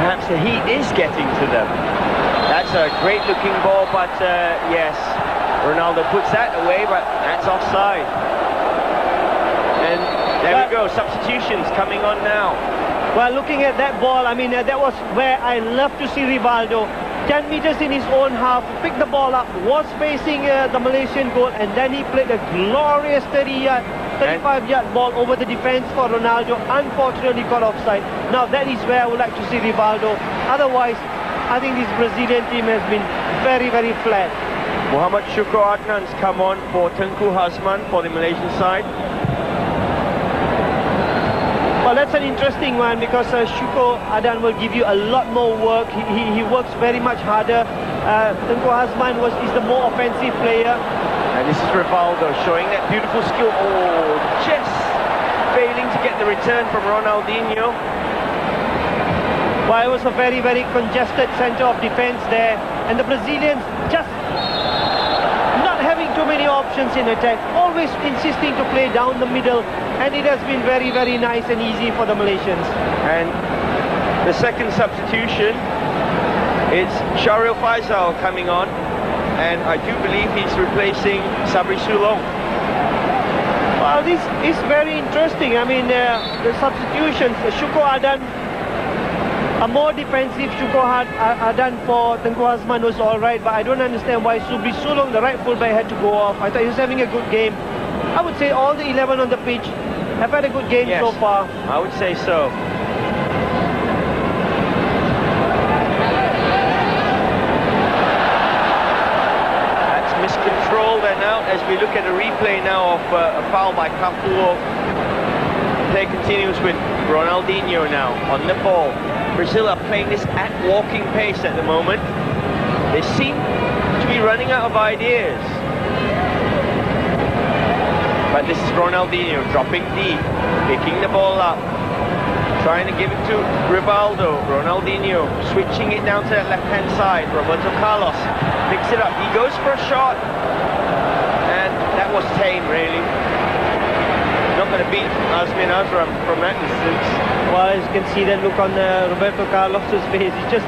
Speaker 1: Perhaps the heat is getting to them. That's a great looking ball, but yes, Ronaldo puts that away, but that's offside. And there we go, substitutions coming on now.
Speaker 2: Well, looking at that ball, I mean, that was where I love to see Rivaldo. 10 meters in his own half, picked the ball up, was facing the Malaysian goal, and then he played a glorious 35-yard ball over the defense for Ronaldo. Unfortunately got offside. Now that is where I would like to see Rivaldo. Otherwise, I think this Brazilian team has been very, very flat.
Speaker 1: Muhammad Syukur Adnan's come on for Tengku Hazman for the Malaysian side.
Speaker 2: Well, that's an interesting one because Syukur Adnan will give you a lot more work. He works very much harder. Tengku Hazman is the more offensive player.
Speaker 1: And this is Rivaldo showing that beautiful skill. Oh, just failing to get the return from Ronaldinho.
Speaker 2: Well, it was a very, very congested centre of defence there. And the Brazilians just not having too many options in attack. Always insisting to play down the middle. And it has been very, very nice and easy for the Malaysians.
Speaker 1: And the second substitution, it's Shahril Faisal coming on. And I do believe he's replacing Sabri Sulong.
Speaker 2: Well, this is very interesting. I mean, the substitutions, Syukur Adnan, a more defensive Syukur Adnan for Tengku Hazman was alright, but I don't understand why Sabri Sulong, the right fullback, had to go off. I thought he was having a good game. I would say all the 11 on the pitch have had a good game so far.
Speaker 1: I would say so. Miscontrolled and out as we look at a replay now of a foul by Capuo. Play continues with Ronaldinho now on the ball. Brazil are playing this at walking pace at the moment. They seem to be running out of ideas. But this is Ronaldinho dropping deep, picking the ball up, trying to give it to Rivaldo. Ronaldinho switching it down to that left-hand side. Roberto Carlos picks it up. He goes for a shot. And that was tame, really. Not going to beat Azmin Azram from that distance.
Speaker 2: Well, as you can see that look on Roberto Carlos' face. He just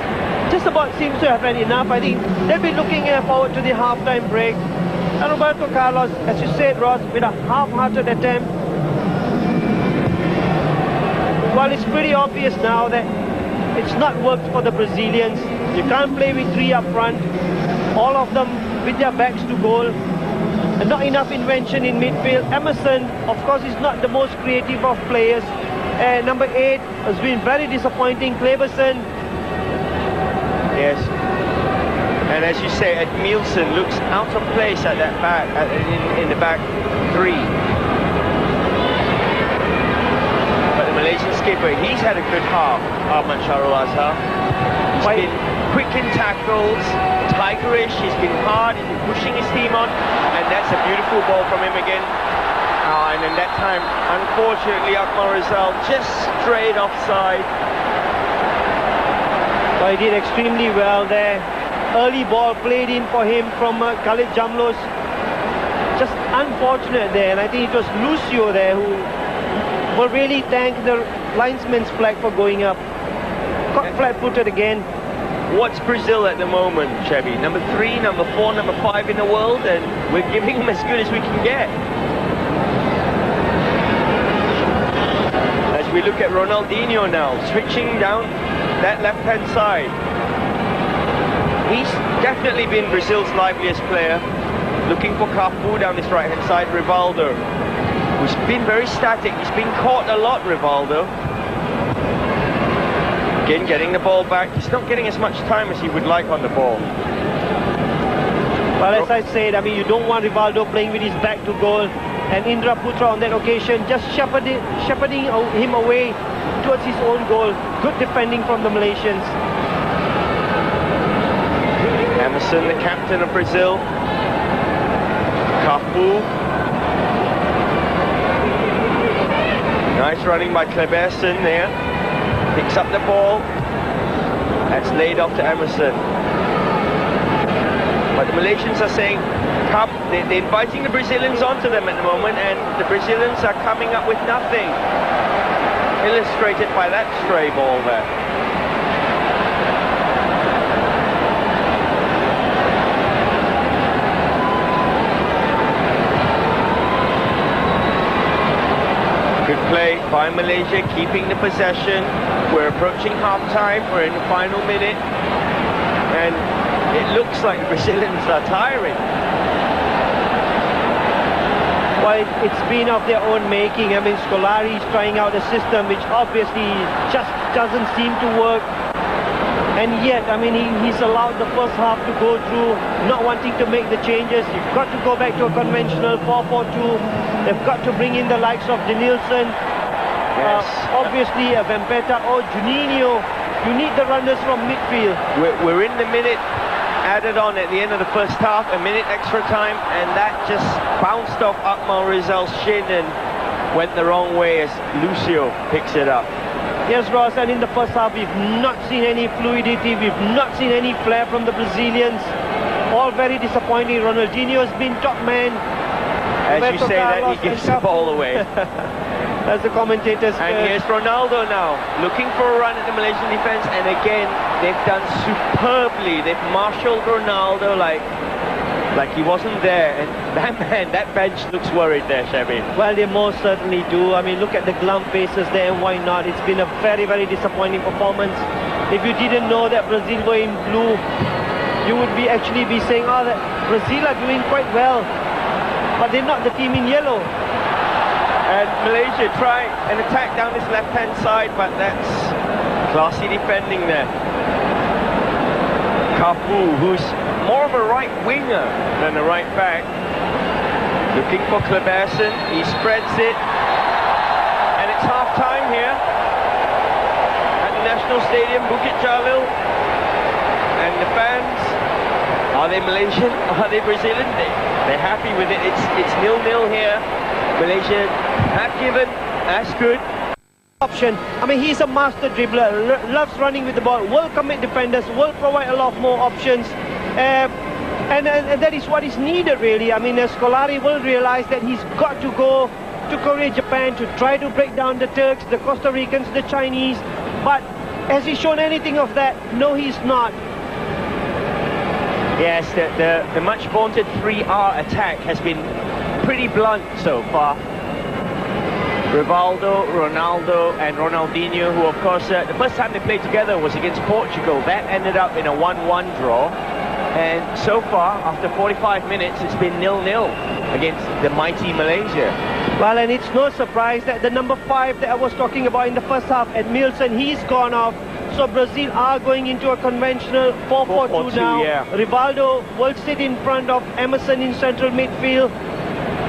Speaker 2: about seems to have had enough. I think they'll be looking forward to the half-time break. And Roberto Carlos, as you said, Ross, with a half-hearted attempt. Well, it's pretty obvious now that it's not worked for the Brazilians. You can't play with three up front. All of them with their backs to goal. And not enough invention in midfield. Emerson, of course, is not the most creative of players. Number 8 has been very disappointing. Kleberson.
Speaker 1: Yes. And as you say, Edmilson looks out of place at that back, in the back three. But the Malaysian skipper, he's had a good half, Ahmad Shahrul Azhar. He's been quick in tackles, tigerish, he's been hard, he's been pushing his team on, and that's a beautiful ball from him again. And in that time, unfortunately, Akmal Rizal just straight offside.
Speaker 2: Well, he did extremely well there. Early ball played in for him from Khalid Jamlos. Just unfortunate there, and I think it was Lucio there who will really thank the linesman's flag for going up. Caught flat-footed again.
Speaker 1: What's Brazil at the moment, Chevy? Number 3, number 4, number 5 in the world, and we're giving them as good as we can get. As we look at Ronaldinho now, switching down that left-hand side. He's definitely been Brazil's liveliest player. Looking for Cafu down this right-hand side, Rivaldo, who's been very static. He's been caught a lot, Rivaldo. Again, getting the ball back. He's not getting as much time as he would like on the ball.
Speaker 2: Well, as I said, I mean, you don't want Rivaldo playing with his back to goal. And Indra Putra on that occasion just shepherding him away towards his own goal. Good defending from the Malaysians.
Speaker 1: Emerson, the captain of Brazil. Cafu. Nice running by Kleberson there. Picks up the ball. That's laid off to Emerson. But the Malaysians are saying, come, they're inviting the Brazilians onto them at the moment, and the Brazilians are coming up with nothing. Illustrated by that stray ball there. Good play by Malaysia, keeping the possession. We're approaching half-time. We're in the final minute. And it looks like the Brazilians are tiring.
Speaker 2: Well, it's been of their own making. I mean, Scolari is trying out a system which obviously just doesn't seem to work. And yet, I mean, he's allowed the first half to go through, not wanting to make the changes. You've got to go back to a conventional 4-4-2. They've got to bring in the likes of Denilson.
Speaker 1: Yes.
Speaker 2: Obviously, a Vampeta or Juninho. You need the runners from midfield.
Speaker 1: We're in the minute added on at the end of the first half, a minute extra time, and that just bounced off Akmal Rizal's shin and went the wrong way as Lucio picks it up.
Speaker 2: Yes, Ross, and in the first half we've not seen any fluidity, we've not seen any flair from the Brazilians. All very disappointing. Ronaldinho has been top man.
Speaker 1: As you say that, he gives the ball away.
Speaker 2: As the commentators...
Speaker 1: And here's Ronaldo now, looking for a run at the Malaysian defence, and again, they've done superbly. They've marshalled Ronaldo like he wasn't there, and that man, that bench looks worried there, Shabby.
Speaker 2: Well, they most certainly do. I mean, look at the glum faces there, and why not? It's been a very, very disappointing performance. If you didn't know that Brazil were in blue, you would actually be saying, oh, that Brazil are doing quite well, but they're not the team in yellow.
Speaker 1: And Malaysia try an attack down this left-hand side, but that's classy defending there. Cafu, who's more of a right winger than a right back, looking for Kleberson. He spreads it, and it's half-time here at the National Stadium, Bukit Jalil. And the fans, are they Malaysian? Are they Brazilian? They're happy with it. It's 0-0 here. Malaysia have given, that's good.
Speaker 2: Option. I mean, he's a master dribbler, loves running with the ball, will commit defenders, will provide a lot more options. And that is what is needed, really. I mean, Scolari will realize that he's got to go to Korea, Japan to try to break down the Turks, the Costa Ricans, the Chinese. But has he shown anything of that? No, he's not.
Speaker 1: Yes, the much vaunted 3R attack has been pretty blunt so far. Rivaldo, Ronaldo and Ronaldinho, who of course the first time they played together was against Portugal. That ended up in a 1-1 draw. And so far, after 45 minutes, it's been 0-0 against the mighty Malaysia.
Speaker 2: Well, and it's no surprise that the number 5 that I was talking about in the first half, Edmilson, he's gone off. So Brazil are going into a conventional 4-4-2 now.
Speaker 1: Yeah.
Speaker 2: Rivaldo will sit in front of Emerson in central midfield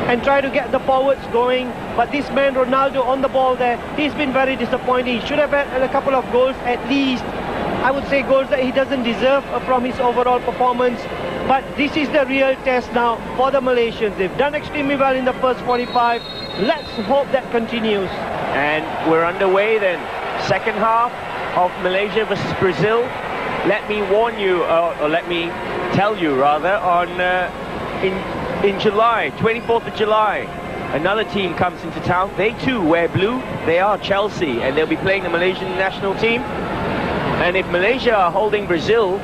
Speaker 2: and try to get the forwards going. But this man, Ronaldo, on the ball there, he's been very disappointing. He should have had a couple of goals at least. I would say goals that he doesn't deserve from his overall performance. But this is the real test now for the Malaysians. They've done extremely well in the first 45. Let's hope that continues.
Speaker 1: And we're underway then. Second half of Malaysia versus Brazil. Let me warn you, or let me tell you rather, on in July, 24th of July, another team comes into town. They too wear blue. They are Chelsea, and they'll be playing the Malaysian national team. And if Malaysia are holding Brazil,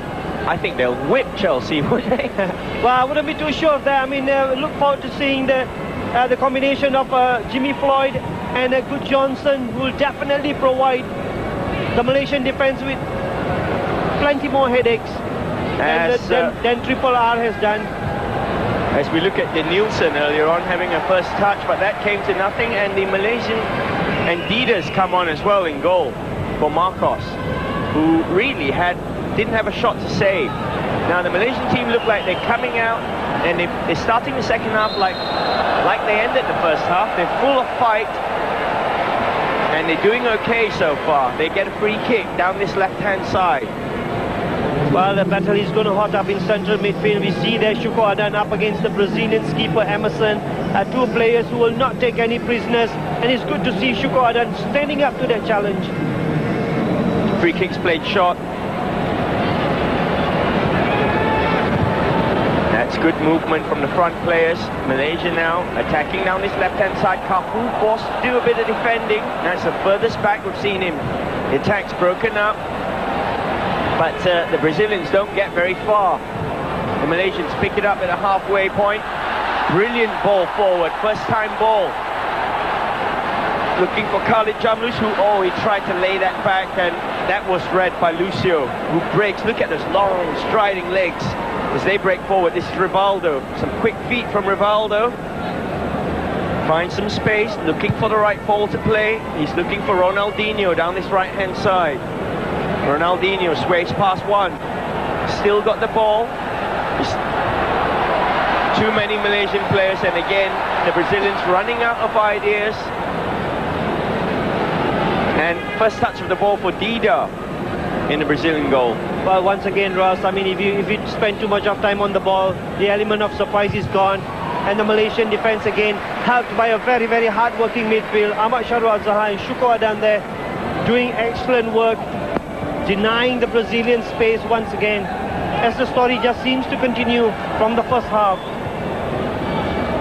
Speaker 1: I think they'll whip Chelsea, would they?
Speaker 2: Well, I wouldn't be too sure of that. I mean, look forward to seeing the combination of Jimmy Floyd and Good Johnson, who will definitely provide the Malaysian defence with plenty more headaches than Triple R has done.
Speaker 1: As we look at Denilson earlier on having a first touch, but that came to nothing, and the Malaysian and Didas come on as well in goal for Marcos, who really didn't have a shot to save. Now the Malaysian team look like they're coming out and they're starting the second half like they ended the first half. They're full of fight and they're doing okay so far. They get a free kick down this left-hand side.
Speaker 2: Well, the battle is going to hot up in central midfield. We see there Shuko Adan up against the Brazilian skipper Emerson. Two players who will not take any prisoners. And it's good to see Shuko Adan standing up to that challenge.
Speaker 1: Free kicks played short. That's good movement from the front players. Malaysia now attacking down this left-hand side. Cafu forced to do a bit of defending. That's the furthest back we've seen him. The attack's broken up. But the Brazilians don't get very far. The Malaysians pick it up at a halfway point. Brilliant ball forward, first time ball. Looking for Khalid Jamlus, who, he tried to lay that back, and that was read by Lucio, who breaks. Look at those long striding legs as they break forward. This is Rivaldo. Some quick feet from Rivaldo. Finds some space, looking for the right ball to play. He's looking for Ronaldinho down this right-hand side. Ronaldinho sways past one. Still got the ball. Too many Malaysian players, and again, the Brazilians running out of ideas. And first touch of the ball for Dida in the Brazilian goal.
Speaker 2: Well, once again, Ross, I mean, if you spend too much of time on the ball, the element of surprise is gone. And the Malaysian defence again, helped by a very, very hard-working midfield. Ahmad Sharul Zaha and Shukor down there, doing excellent work, denying the Brazilian space once again, as the story just seems to continue from the first half.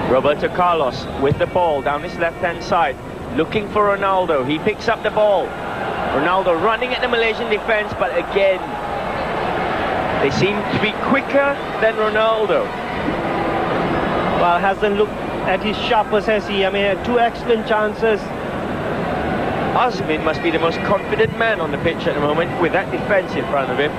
Speaker 1: Roberto Carlos with the ball down his left-hand side, looking for Ronaldo. He picks up the ball. Ronaldo running at the Malaysian defence, but again, they seem to be quicker than Ronaldo.
Speaker 2: Well, hasn't looked at his sharpest, has he? I mean, had two excellent chances.
Speaker 1: Azmin must be the most confident man on the pitch at the moment with that defence in front of him.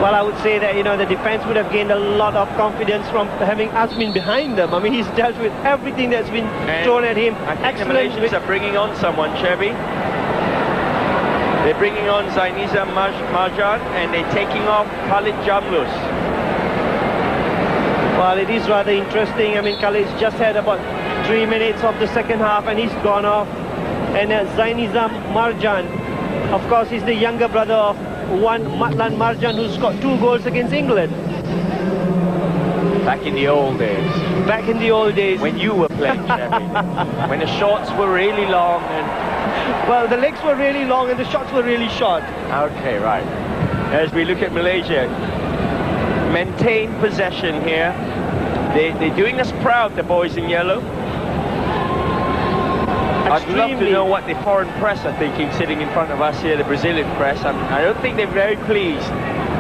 Speaker 2: Well, I would say that, you know, the defence would have gained a lot of confidence from having Azmin behind them. I mean, he's dealt with everything that's been thrown at him.
Speaker 1: I think the Malaysians are bringing on someone, Chevy. They're bringing on Zainizam Marjan, and they're taking off Khalid Jamlus.
Speaker 2: Well, it is rather interesting. I mean, Khalid's just had about 3 minutes of the second half and he's gone off. And Zainizam Marjan, of course, is the younger brother of one Matlan Marjan, who's got 2 goals against England.
Speaker 1: Back in the old days.
Speaker 2: Back in the old days.
Speaker 1: When you were playing, Chevy. When the shorts were really long and...
Speaker 2: Well, the legs were really long and the shots were really short.
Speaker 1: Okay, right. As we look at Malaysia, maintain possession here. They're doing us proud, the boys in yellow. I'd love to know what the foreign press are thinking sitting in front of us here, the Brazilian press. I don't think they're very pleased.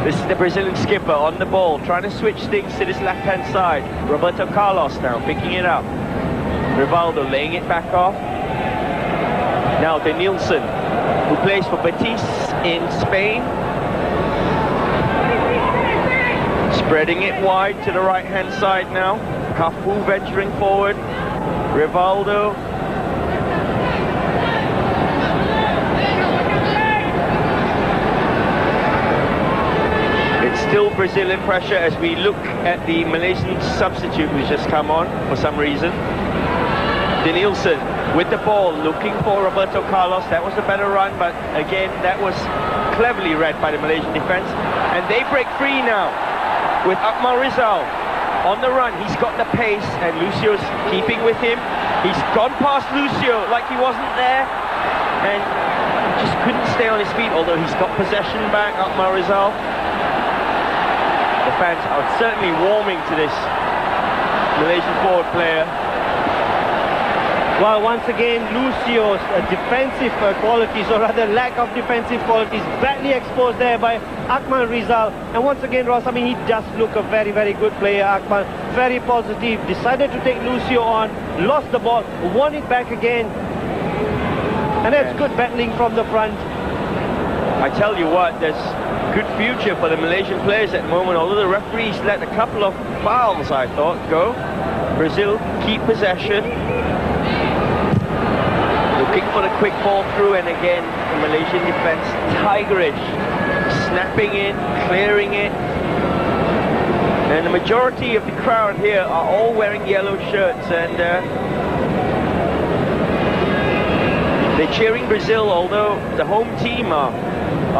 Speaker 1: This is the Brazilian skipper on the ball, trying to switch things to this left-hand side. Roberto Carlos now picking it up. Rivaldo laying it back off. Now Denilson, who plays for Betis in Spain. Spreading it wide to the right-hand side now. Cafu venturing forward. Rivaldo. It's still Brazilian pressure as we look at the Malaysian substitute who's just come on for some reason. Denilson with the ball, looking for Roberto Carlos. That was a better run, but again, that was cleverly read by the Malaysian defence. And they break free now with Akmal Rizal on the run. He's got the pace, and Lucio's keeping with him. He's gone past Lucio like he wasn't there, and just couldn't stay on his feet, although he's got possession back, Akmal Rizal. The fans are certainly warming to this Malaysian forward player.
Speaker 2: Well, once again, Lucio's defensive qualities, or rather lack of defensive qualities, badly exposed there by Akmal Rizal. And once again, Ross, I mean, he does look a very, very good player, Akmal. Very positive, decided to take Lucio on, lost the ball, won it back again. And that's good battling from the front.
Speaker 1: I tell you what, there's good future for the Malaysian players at the moment, although the referees let a couple of fouls, I thought, go. Brazil keep possession. Looking for the quick ball through, and again, the Malaysian defence, tigerish, snapping in, clearing it. And the majority of the crowd here are all wearing yellow shirts, and they're cheering Brazil, although the home team are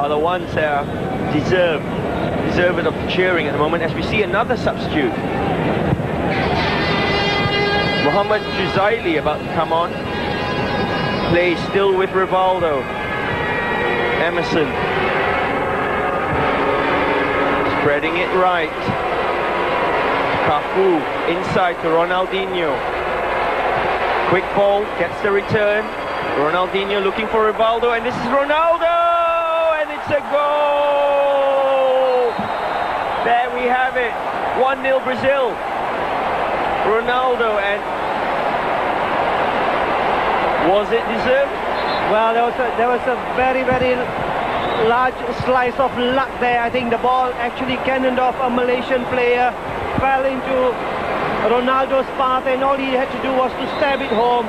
Speaker 1: the ones that deserve it of cheering at the moment, as we see another substitute. Mohamed Juzaili about to come on. Plays still with Rivaldo. Emerson. Spreading it right. Cafu inside to Ronaldinho. Quick ball, gets the return. Ronaldinho looking for Rivaldo, and this is Ronaldo! And it's a goal! There we have it. 1-0 Brazil. Ronaldo, and was it deserved?
Speaker 2: Well, there was a very, very large slice of luck there. I think the ball actually cannoned off a Malaysian player, fell into Ronaldo's path, and all he had to do was to stab it home.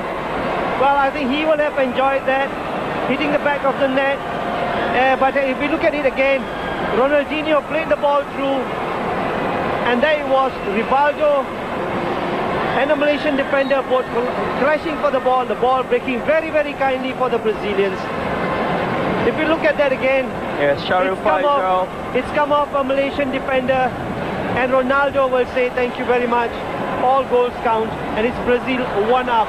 Speaker 2: Well, I think he will have enjoyed that, hitting the back of the net. But if we look at it again, Ronaldinho played the ball through, and there it was, Rivaldo and the Malaysian defender both crashing for the ball breaking very, very kindly for the Brazilians. If you look at that again,
Speaker 1: yes,
Speaker 2: it's come off a Malaysian defender, and Ronaldo will say thank you very much. All goals count, and it's Brazil 1 up.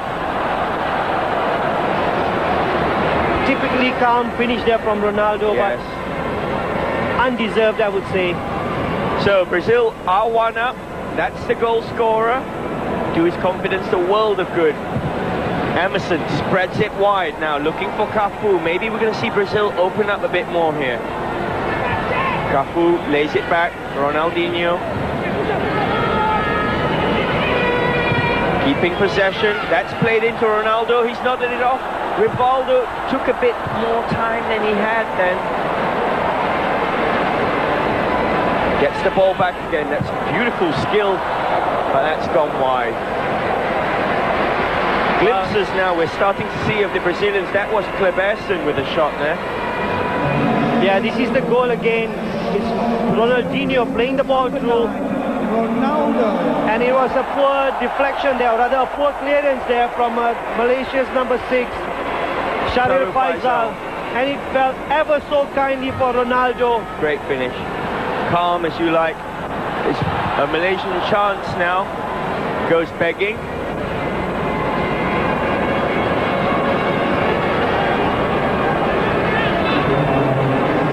Speaker 2: Typically calm finish there from Ronaldo,
Speaker 1: yes,
Speaker 2: but undeserved, I would say.
Speaker 1: So Brazil are 1 up. That's the goal scorer. Do his confidence the world of good. Emerson spreads it wide now, looking for Cafu. Maybe we're going to see Brazil open up a bit more here. Cafu lays it back. Ronaldinho keeping possession. That's played into Ronaldo. He's nodded it off. Rivaldo took a bit more time than he had then. Gets the ball back again. That's beautiful skill, but that's gone wide. Glimpses now we're starting to see of the Brazilians. That was Kleberson with a shot there.
Speaker 2: Yeah, this is the goal again. It's Ronaldinho playing the ball through.
Speaker 3: Ronaldo.
Speaker 2: And it was a poor deflection there, or rather a poor clearance there from Malaysia's number 6, Sharil Faisal. And it felt ever so kindly for Ronaldo.
Speaker 1: Great finish. Calm as you like. It's a Malaysian chance now. Goes begging.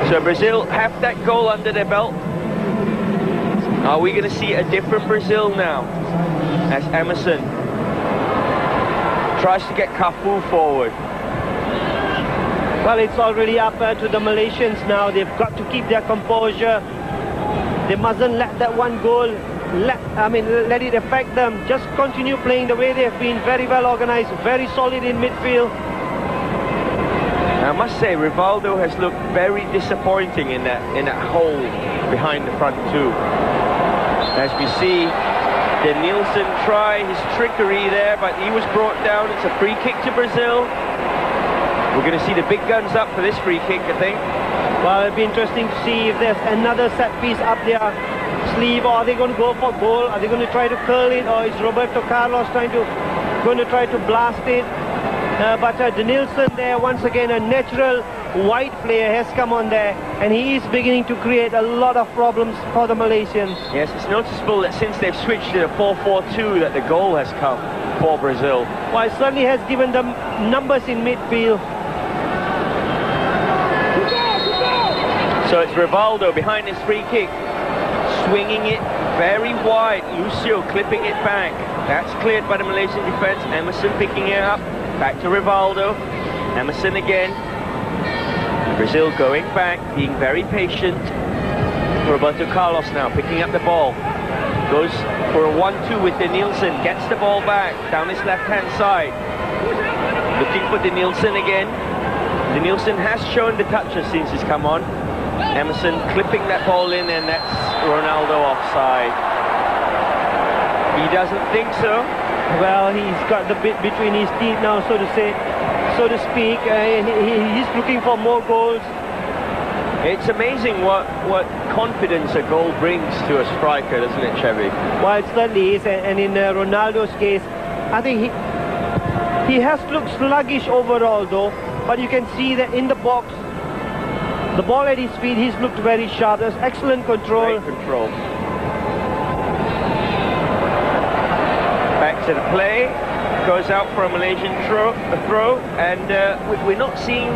Speaker 1: So Brazil have that goal under their belt. Are we going to see a different Brazil now? As Emerson tries to get Cafu forward.
Speaker 2: Well, it's already up to the Malaysians now. They've got to keep their composure. They mustn't let that one goal, let it affect them. Just continue playing the way they've been. Very well organized, very solid in midfield.
Speaker 1: I must say, Rivaldo has looked very disappointing in that hole behind the front two. As we see, Denilson try his trickery there, but he was brought down. It's a free kick to Brazil. We're going to see the big guns up for this free kick, I think.
Speaker 2: Well, it'll be interesting to see if there's another set piece up their sleeve, or are they going to go for goal? Are they going to try to curl it, or is Roberto Carlos going to try to blast it? But Denilson there, once again, a natural white player has come on there, and he is beginning to create a lot of problems for the Malaysians.
Speaker 1: Yes, it's noticeable that since they've switched to the 4-4-2 that the goal has come for Brazil.
Speaker 2: Well, it certainly has given them numbers in midfield.
Speaker 1: So it's Rivaldo behind his free kick, swinging it very wide. Lucio clipping it back. That's cleared by the Malaysian defence. Emerson picking it up. Back to Rivaldo. Emerson again. Brazil going back, being very patient. Roberto Carlos now picking up the ball. Goes for a 1-2 with Denilson. Gets the ball back down his left-hand side. Looking for Denilson again. Denilson has shown the touches since he's come on. Emerson clipping that ball in, and that's Ronaldo offside. He doesn't think so.
Speaker 2: Well, he's got the bit between his teeth now, so to speak. He's looking for more goals.
Speaker 1: It's amazing what confidence a goal brings to a striker, doesn't it, Chevy?
Speaker 2: Well, it certainly is, and in Ronaldo's case, I think he has looked sluggish overall, though. But you can see that in the box, the ball at his feet, he's looked very sharp. There's excellent control.
Speaker 1: Great control. Back to the play. Goes out for a Malaysian throw, and we're not seeing.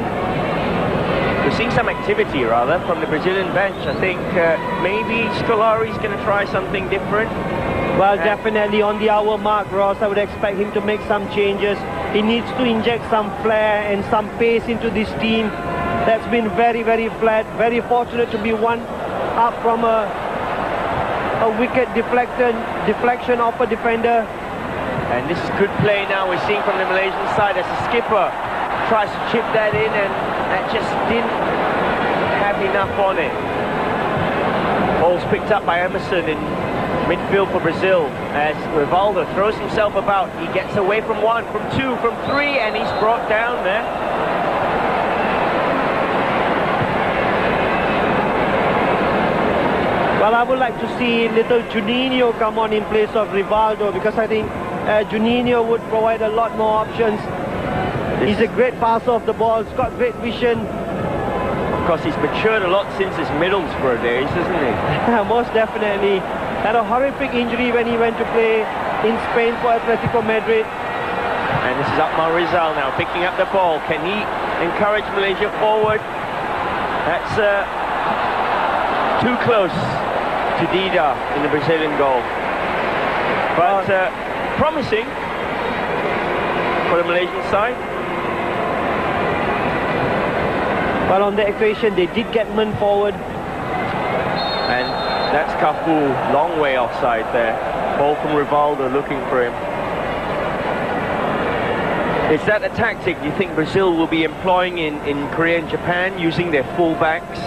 Speaker 1: We're seeing some activity, rather, from the Brazilian bench. I think maybe Scolari's going to try something different.
Speaker 2: Well, definitely on the hour mark, Ross, I would expect him to make some changes. He needs to inject some flair and some pace into this team that's been very, very flat. Very fortunate to be one up from a wicked deflection of a defender.
Speaker 1: And this is good play now we're seeing from the Malaysian side as the skipper tries to chip that in, and that just didn't enough on it. Ball's picked up by Emerson in midfield for Brazil as Rivaldo throws himself about. He gets away from one, from two, from three, and he's brought down there.
Speaker 2: Well, I would like to see little Juninho come on in place of Rivaldo, because I think Juninho would provide a lot more options. He's a great passer of the ball, he's got great vision.
Speaker 1: Of course, he's matured a lot since his Middlesbrough days, hasn't he?
Speaker 2: Most definitely. Had a horrific injury when he went to play in Spain for Atletico Madrid.
Speaker 1: And this is Akmal Rizal now, picking up the ball. Can he encourage Malaysia forward? That's too close to Dida in the Brazilian goal. But promising for the Malaysian side.
Speaker 2: Well, on the equation, they did get men forward.
Speaker 1: And that's Cafu, long way offside there. Ball from Rivaldo looking for him. Is that a tactic you think Brazil will be employing in Korea and Japan, using their full-backs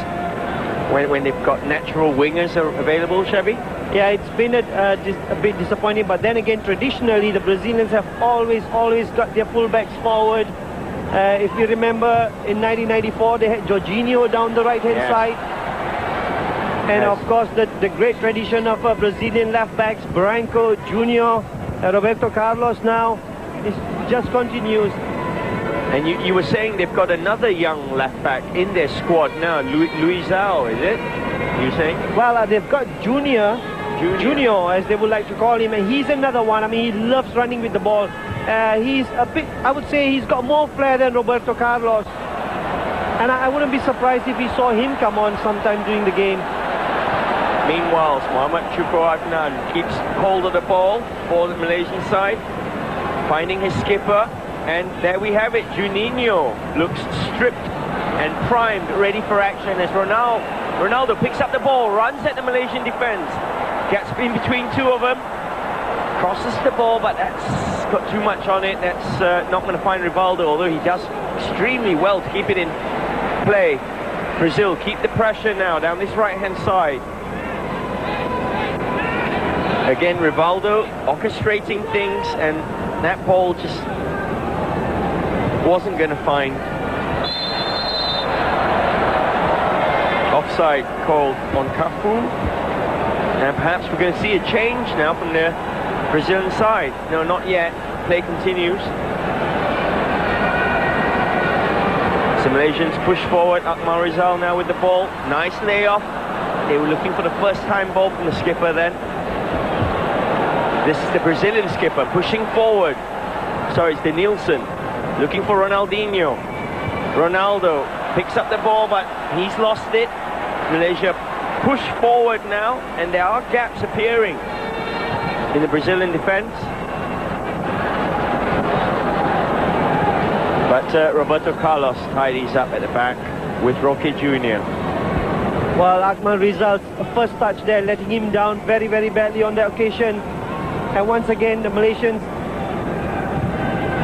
Speaker 1: when they've got natural wingers available, Shabby?
Speaker 2: Yeah, it's been a bit disappointing, but then again, traditionally, the Brazilians have always got their full-backs forward. If you remember, in 1994, they had Jorginho down the right-hand side. And of course, the great tradition of Brazilian left-backs, Branco, Junior, Roberto Carlos now, it just continues.
Speaker 1: And you were saying they've got another young left-back in their squad now, Luizao, is it? You saying?
Speaker 2: Well, they've got Junior, as they would like to call him, and he's another one. I mean, he loves running with the ball. He's a bit, I would say he's got more flair than Roberto Carlos. And I wouldn't be surprised if we saw him come on sometime during the game.
Speaker 1: Meanwhile, Mohamed Shukro Adnan keeps hold of the ball for the Malaysian side, finding his skipper. And there we have it. Juninho looks stripped and primed, ready for action as Ronaldo picks up the ball, runs at the Malaysian defense, gets in between two of them, crosses the ball, but that's got too much on it. That's not going to find Rivaldo, although he does extremely well to keep it in play. Brazil keep the pressure now down this right-hand side. Again, Rivaldo orchestrating things, and that ball just wasn't going to find. Offside called on Cafu, and perhaps we're going to see a change now from the Brazilian side. No, not yet. Play continues. So Malaysians push forward. Akmal Rizal now with the ball. Nice layoff. They were looking for the first time ball from the skipper then. This is the Brazilian skipper pushing forward. Sorry, it's the Nielsen. Looking for Ronaldinho. Ronaldo picks up the ball, but he's lost it. Malaysia push forward now, and there are gaps appearing in the Brazilian defense. But Roberto Carlos tidies up at the back with Roque Jr.
Speaker 2: Well, Akmal Rizal's first touch there, letting him down very, very badly on that occasion. And once again, the Malaysians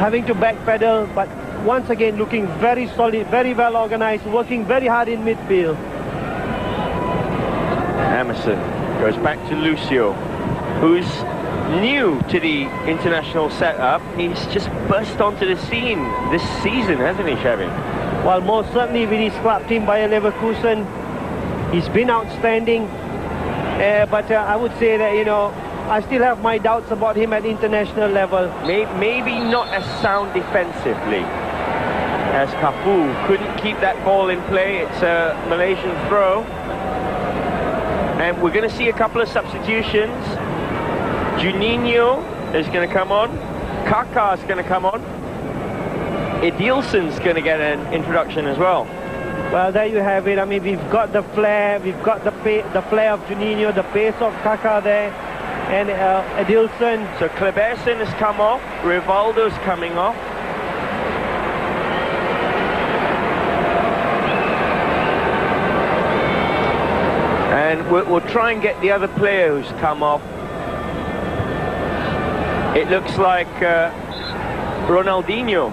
Speaker 2: having to backpedal, but once again looking very solid, very well organized, working very hard in midfield.
Speaker 1: Emerson goes back to Lucio, who's new to the international setup. He's just burst onto the scene this season, hasn't he, Shabby?
Speaker 2: Well, most certainly with his club team Bayer Leverkusen, he's been outstanding. But I would say that, you know, I still have my doubts about him at international level.
Speaker 1: Maybe not as sound defensively as Cafu. Couldn't keep that ball in play. It's a Malaysian throw. And we're going to see a couple of substitutions. Juninho is going to come on. Kaká is going to come on. Edilson's going to get an introduction as well.
Speaker 2: Well, there you have it. I mean, we've got the flair, we've got the flair of Juninho, the pace of Kaká there, and Edilson.
Speaker 1: So Kleberson has come off, Rivaldo's coming off. And we'll try and get the other player who's come off. It looks like Ronaldinho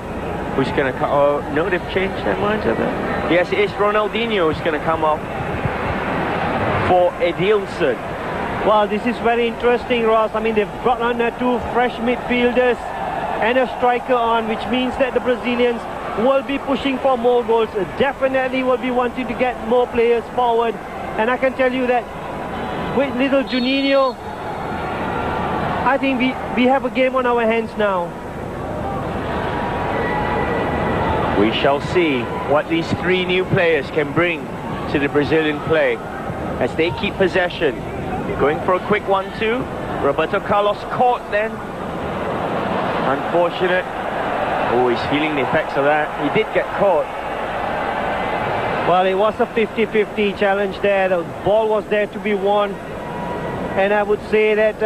Speaker 1: who's going to come. Oh, no, they've changed their minds a bit. Yes, it is Ronaldinho who's going to come off for Edilson.
Speaker 2: Well, this is very interesting, Ross. I mean, they've brought on two fresh midfielders and a striker on, which means that the Brazilians will be pushing for more goals. Definitely will be wanting to get more players forward. And I can tell you that with little Juninho, I think we have a game on our hands now.
Speaker 1: We shall see what these three new players can bring to the Brazilian play as they keep possession. Going for a quick 1-2. Roberto Carlos caught then. Unfortunate. Oh, he's feeling the effects of that. He did get caught.
Speaker 2: Well, it was a 50-50 challenge there. The ball was there to be won. And I would say that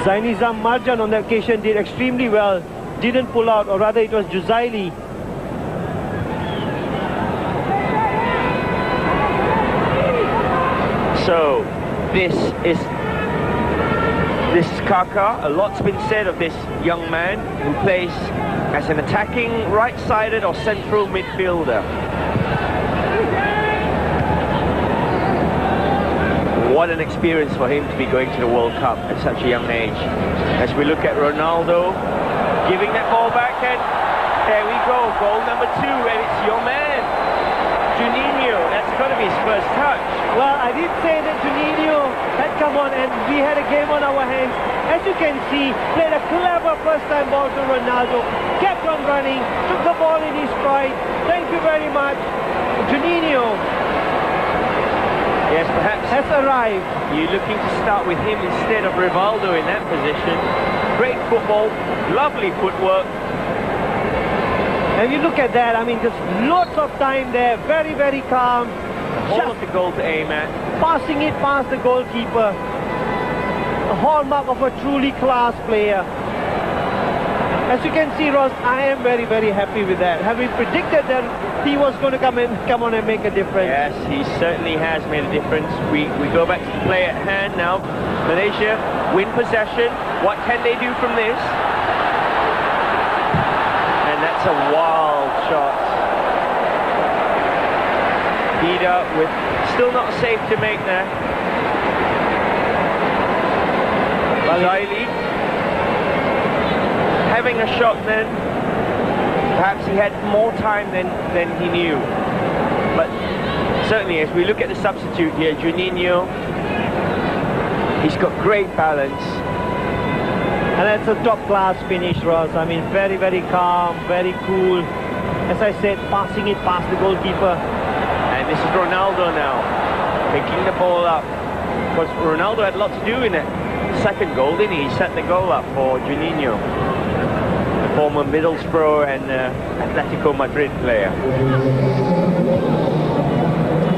Speaker 2: Zainizam Marjan on that occasion did extremely well. Didn't pull out, or rather it was Juzaili.
Speaker 1: So, this is Kaká. A lot's been said of this young man who plays as an attacking right-sided or central midfielder. What an experience for him to be going to the World Cup at such a young age. As we look at Ronaldo giving that ball back, and there we go, goal number 2, and it's your man, Juninho. That's got to be his first touch.
Speaker 2: Well, I did say that Juninho had come on and we had a game on our hands. As you can see, played a clever first-time ball to Ronaldo, kept on running, took the ball in his stride. Thank you very much, Juninho.
Speaker 1: Yes, perhaps
Speaker 2: has arrived.
Speaker 1: You're looking to start with him instead of Rivaldo in that position. Great football, lovely footwork.
Speaker 2: And you look at that, I mean, just lots of time there, very, very calm.
Speaker 1: Just the goal to aim at.
Speaker 2: Passing it past the goalkeeper. A hallmark of a truly class player. As you can see, Ross, I am very, very happy with that. Having predicted that he was going to come on and make a difference.
Speaker 1: Yes, he certainly has made a difference. We go back to the play at hand now. Malaysia win possession. What can they do from this? And that's a wild shot. Vida with still not safe to make there. Riley having a shot then. Perhaps he had more time than he knew. But certainly as we look at the substitute here, Juninho, he's got great balance.
Speaker 2: And that's a top-class finish, Ross. I mean, very, very calm, very cool. As I said, passing it past the goalkeeper.
Speaker 1: And this is Ronaldo now, picking the ball up. Because Ronaldo had a lot to do in it. Second goal, didn't he? He set the goal up for Juninho, the former Middlesbrough and Atletico Madrid player.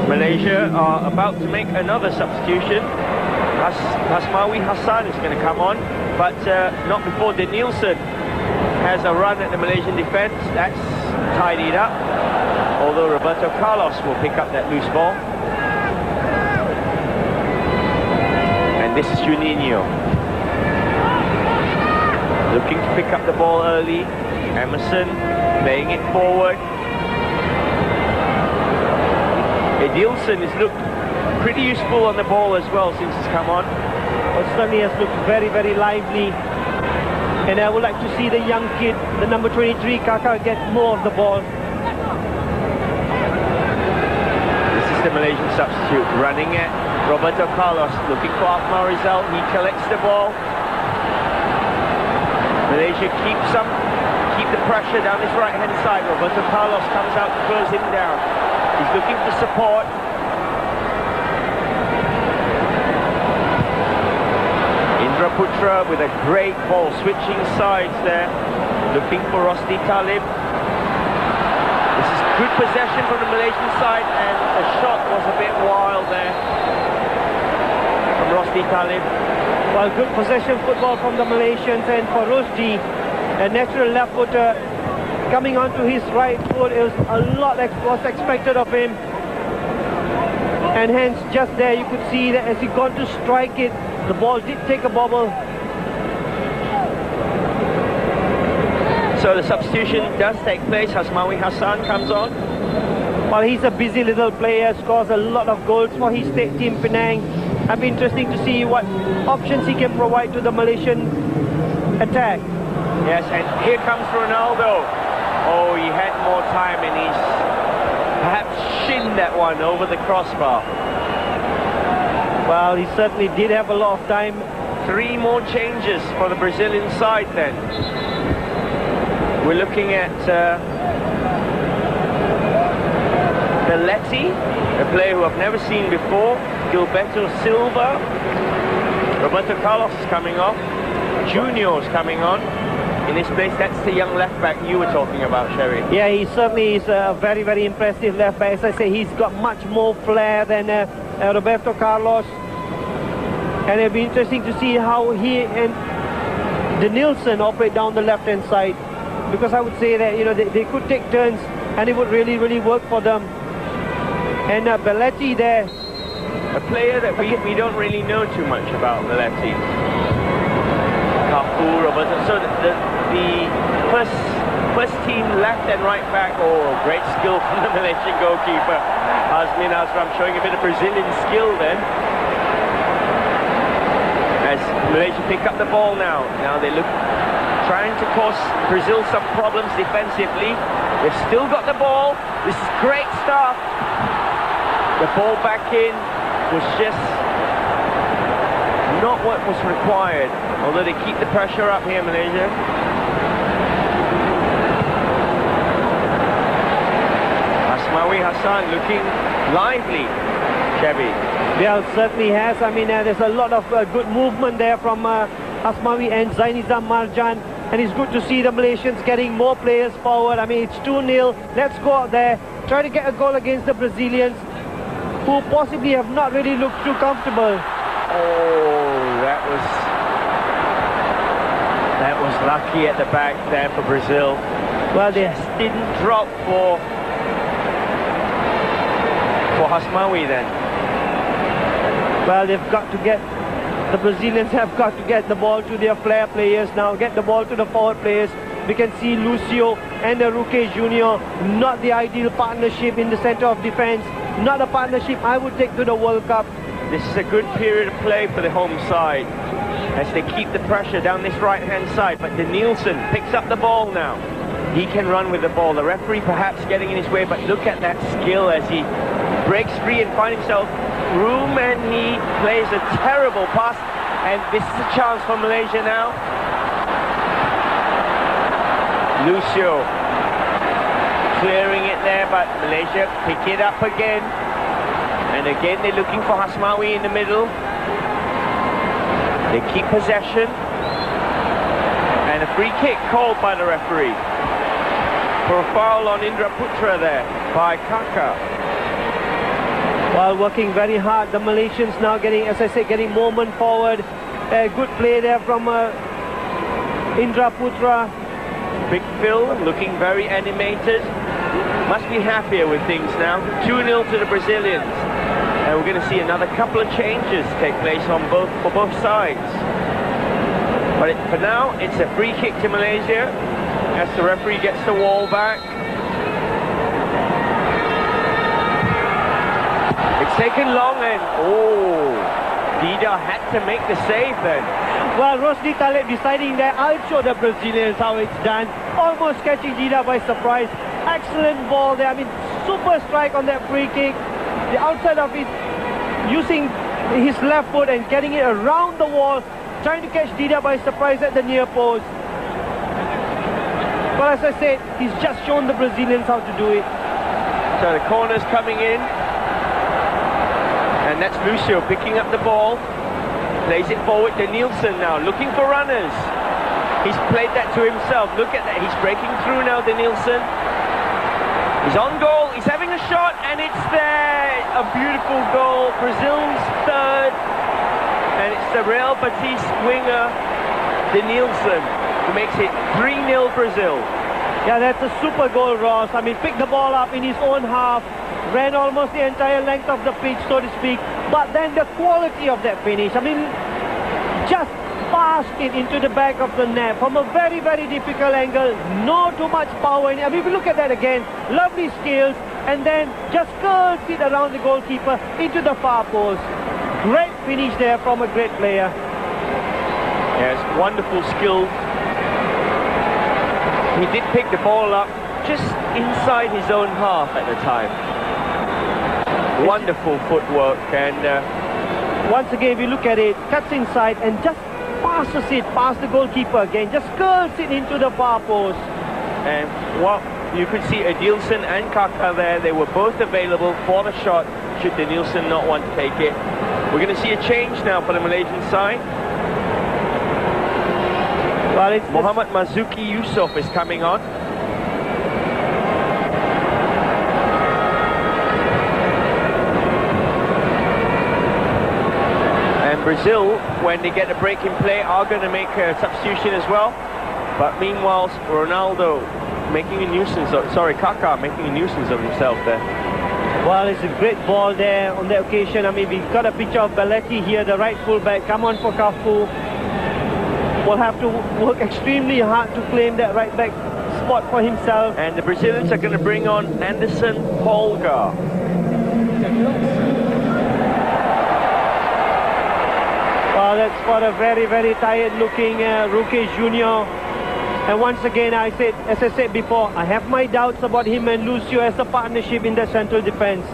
Speaker 1: Malaysia are about to make another substitution. Hasmawi Hassan is going to come on, but not before Denilson has a run at the Malaysian defence. That's tidied up, although Roberto Carlos will pick up that loose ball. This is Juninho, looking to pick up the ball early. Emerson playing it forward. Edilson has looked pretty useful on the ball as well since he's come on.
Speaker 2: Well, certainly has looked very, very lively. And I would like to see the young kid, the number 23, Kaká, get more of the ball.
Speaker 1: This is the Malaysian substitute running at Roberto Carlos, looking for Akmal Rizal. He collects the ball. Malaysia keep the pressure down this right-hand side. Roberto Carlos comes out to close him down. He's looking for support. Indra Putra with a great ball, switching sides there, looking for Rosdi Talib. This is good possession from the Malaysian side, and the shot was a bit wild there. Rosdi Talib.
Speaker 2: Well, good possession football from the Malaysians, and for Rosdi, a natural left footer coming onto his right foot. It was a lot that was expected of him, and hence just there you could see that as he got to strike it, the ball did take a bobble.
Speaker 1: So the substitution does take place. Hasmawi Hassan comes on.
Speaker 2: Well, he's a busy little player, scores a lot of goals for his state team, Penang. It'll be interesting to see what options he can provide to the Malaysian attack.
Speaker 1: Yes, and here comes Ronaldo. Oh, he had more time and he's perhaps shinned that one over the crossbar.
Speaker 2: Well, he certainly did have a lot of time.
Speaker 1: 3 more changes for the Brazilian side then. We're looking at Belletti, a player who I've never seen before. Gilberto Silva. Roberto Carlos is coming off. Junior's coming on. In this place, that's the young left back you were talking about, Sherry.
Speaker 2: Yeah, he certainly is a very, very impressive left back. As I say, he's got much more flair than Roberto Carlos. And it'll be interesting to see how he and Denilson operate down the left-hand side. Because I would say that, you know, they could take turns and it would really, really work for them. And Belletti there.
Speaker 1: A player that we don't really know too much about, Belletti. Kafu, Roberto. So the first team left and right back. Oh, great skill from the Malaysian goalkeeper. Azmin Azram showing a bit of Brazilian skill then. As Malaysia pick up the ball now. Now they look, trying to cause Brazil some problems defensively. They've still got the ball. This is great stuff. The ball back in was just not what was required. Although they keep the pressure up here, Malaysia. Hasmawi Hassan looking lively, Chevy.
Speaker 2: Yeah, certainly has. I mean, there's a lot of good movement there from Hasmawi and Zainizam Marjan. And it's good to see the Malaysians getting more players forward. I mean, it's 2-0. Let's go out there, try to get a goal against the Brazilians, who possibly have not really looked too comfortable.
Speaker 1: Oh, that was lucky at the back there for Brazil. Well, they just didn't drop for Hasmawi then.
Speaker 2: Well, they've got to get, the Brazilians have got to get the ball to their flair players now, get the ball to the forward players. We can see Lucio and Ruque Junior, not the ideal partnership in the center of defense, not a partnership I would take to the World Cup.
Speaker 1: This is a good period of play for the home side as they keep the pressure down this right-hand side. But Denilson picks up the ball now. He can run with the ball. The referee perhaps getting in his way, but look at that skill as he breaks free and finds himself room, and he plays a terrible pass. And this is a chance for Malaysia now. Lucio clearing it there, but Malaysia pick it up again. And again they're looking for Hasmawi in the middle. They keep possession. And a free kick called by the referee for a foul on Indra Putra there by Kaka.
Speaker 2: While working very hard, the Malaysians now getting, as I say, getting movement forward. Good play there from Indra Putra.
Speaker 1: Big Phil looking very animated. Must be happier with things now. 2-0 to the Brazilians. And we're going to see another couple of changes take place for both sides. But for now, it's a free kick to Malaysia as the referee gets the wall back. It's taken long, and Dida had to make the save then.
Speaker 2: Well, Rosny Taleb deciding that I'll show the Brazilians how it's done. Almost catching Dida by surprise. Excellent ball there. I mean, super strike on that free kick. The outside of it, using his left foot and getting it around the wall, trying to catch Dida by surprise at the near post. Well, as I said, he's just shown the Brazilians how to do it.
Speaker 1: So the corner's coming in. And that's Lucio picking up the ball. Plays it forward to Nielsen now, looking for runners. He's played that to himself. Look at that. He's breaking through now, the Nielsen. He's on goal. He's having a shot, and it's there. A beautiful goal. Brazil's third. And it's the Real Betis winger, the Nielsen, who makes it 3-0 Brazil.
Speaker 2: Yeah, that's a super goal, Ross. I mean, picked the ball up in his own half, ran almost the entire length of the pitch, so to speak. But then the quality of that finish, I mean, just passed it into the back of the net from a very, very difficult angle. No too much power. I mean, if you look at that again, lovely skills, and then just curls it around the goalkeeper into the far post. Great finish there from a great player.
Speaker 1: Yes, wonderful skill. He did pick the ball up just inside his own half at the time. Wonderful footwork, and
Speaker 2: once again, if you look at it, cuts inside and just passes it past the goalkeeper again, just curls it into the far post.
Speaker 1: And what you could see, Adilson and Kaka there, they were both available for the shot should Adilson not want to take it. We're going to see a change now for the Malaysian side.
Speaker 2: Well, it's
Speaker 1: Muhammad Mazuki Yusof is coming on. And Brazil, when they get a break in play, are going to make a substitution as well. But meanwhile, Ronaldo making a nuisance of, Kaka making a nuisance of himself there.
Speaker 2: Well, it's a great ball there on that occasion. I mean, we've got a picture of Belletti here, the right fullback. Come on for Cafu. Will have to work extremely hard to claim that right back spot for himself.
Speaker 1: And the Brazilians are going to bring on Anderson Polgar.
Speaker 2: Well, that's for a very, very tired-looking Roque Jr. And once again, as I said before, I have my doubts about him and Lucio as a partnership in the central defense.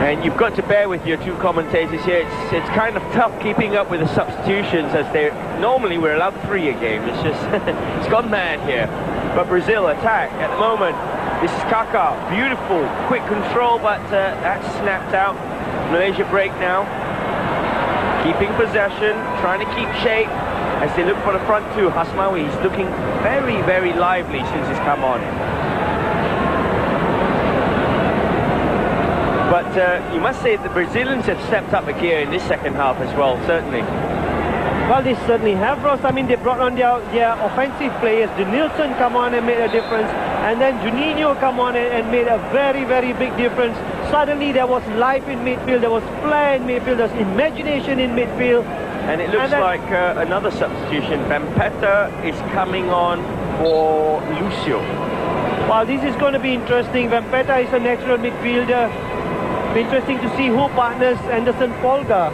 Speaker 1: And you've got to bear with your two commentators here. It's kind of tough keeping up with the substitutions, as they normally we're allowed 3 a game. It's just it's gone mad here. But Brazil attack at the moment. This is Kaka, beautiful, quick control, but that's snapped out. Malaysia break now. Keeping possession, trying to keep shape as they look for the front two. Hasmawi is looking very, very lively since he's come on. But you must say the Brazilians have stepped up a gear in this second half as well, certainly.
Speaker 2: Well, they certainly have, Ross. I mean, they brought on their offensive players. Denilson come on and made a difference. And then Juninho come on and made a very, very big difference. Suddenly there was life in midfield, there was flair in midfield, there was imagination in midfield.
Speaker 1: And it looks like another substitution. Vampeta is coming on for Lucio.
Speaker 2: Well, this is going to be interesting. Vampeta is a natural midfielder. Be interesting to see who partners Anderson Polgar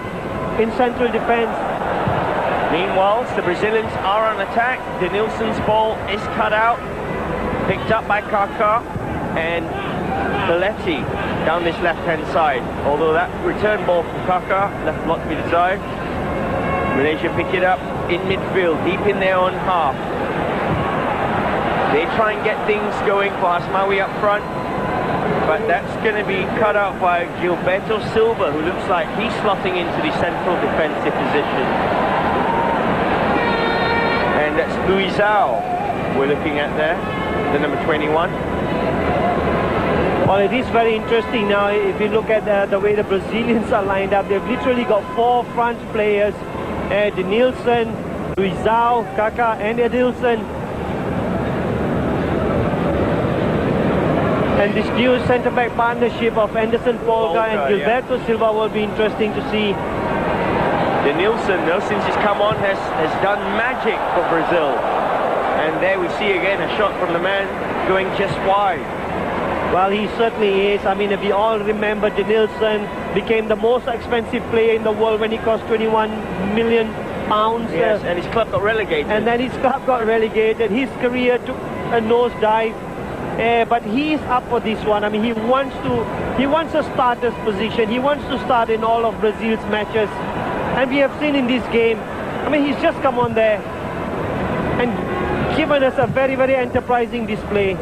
Speaker 2: in central defense.
Speaker 1: Meanwhile, the Brazilians are on attack. Denilson's ball is cut out, picked up by Kaka, and Belletti down this left-hand side. Although that return ball from Kaka left a lot to be desired. Malaysia pick it up in midfield, deep in their own half. They try and get things going for Hasmawi up front, but that's going to be cut out by Gilberto Silva, who looks like he's slotting into the central defensive position. And that's Luizao we're looking at there, the number 21.
Speaker 2: Well, it is very interesting now. If you look at the way the Brazilians are lined up, they've literally got 4 front players. Denilson, Luizao, Kaka and Adilson. And this new centre-back partnership of Anderson Polgar and Gilberto Silva will be interesting to see.
Speaker 1: Denilson, since he's come on, has done magic for Brazil. And there we see again a shot from the man going just wide.
Speaker 2: Well, he certainly is. I mean, if we all remember, Denilson became the most expensive player in the world when he cost £21 million.
Speaker 1: Yes, and his club got relegated.
Speaker 2: And then his club got relegated. His career took a nosedive. But he is up for this one. I mean, he wants a starter's position. He wants to start in all of Brazil's matches. And we have seen in this game, I mean, he's just come on there and given us a very, very enterprising display.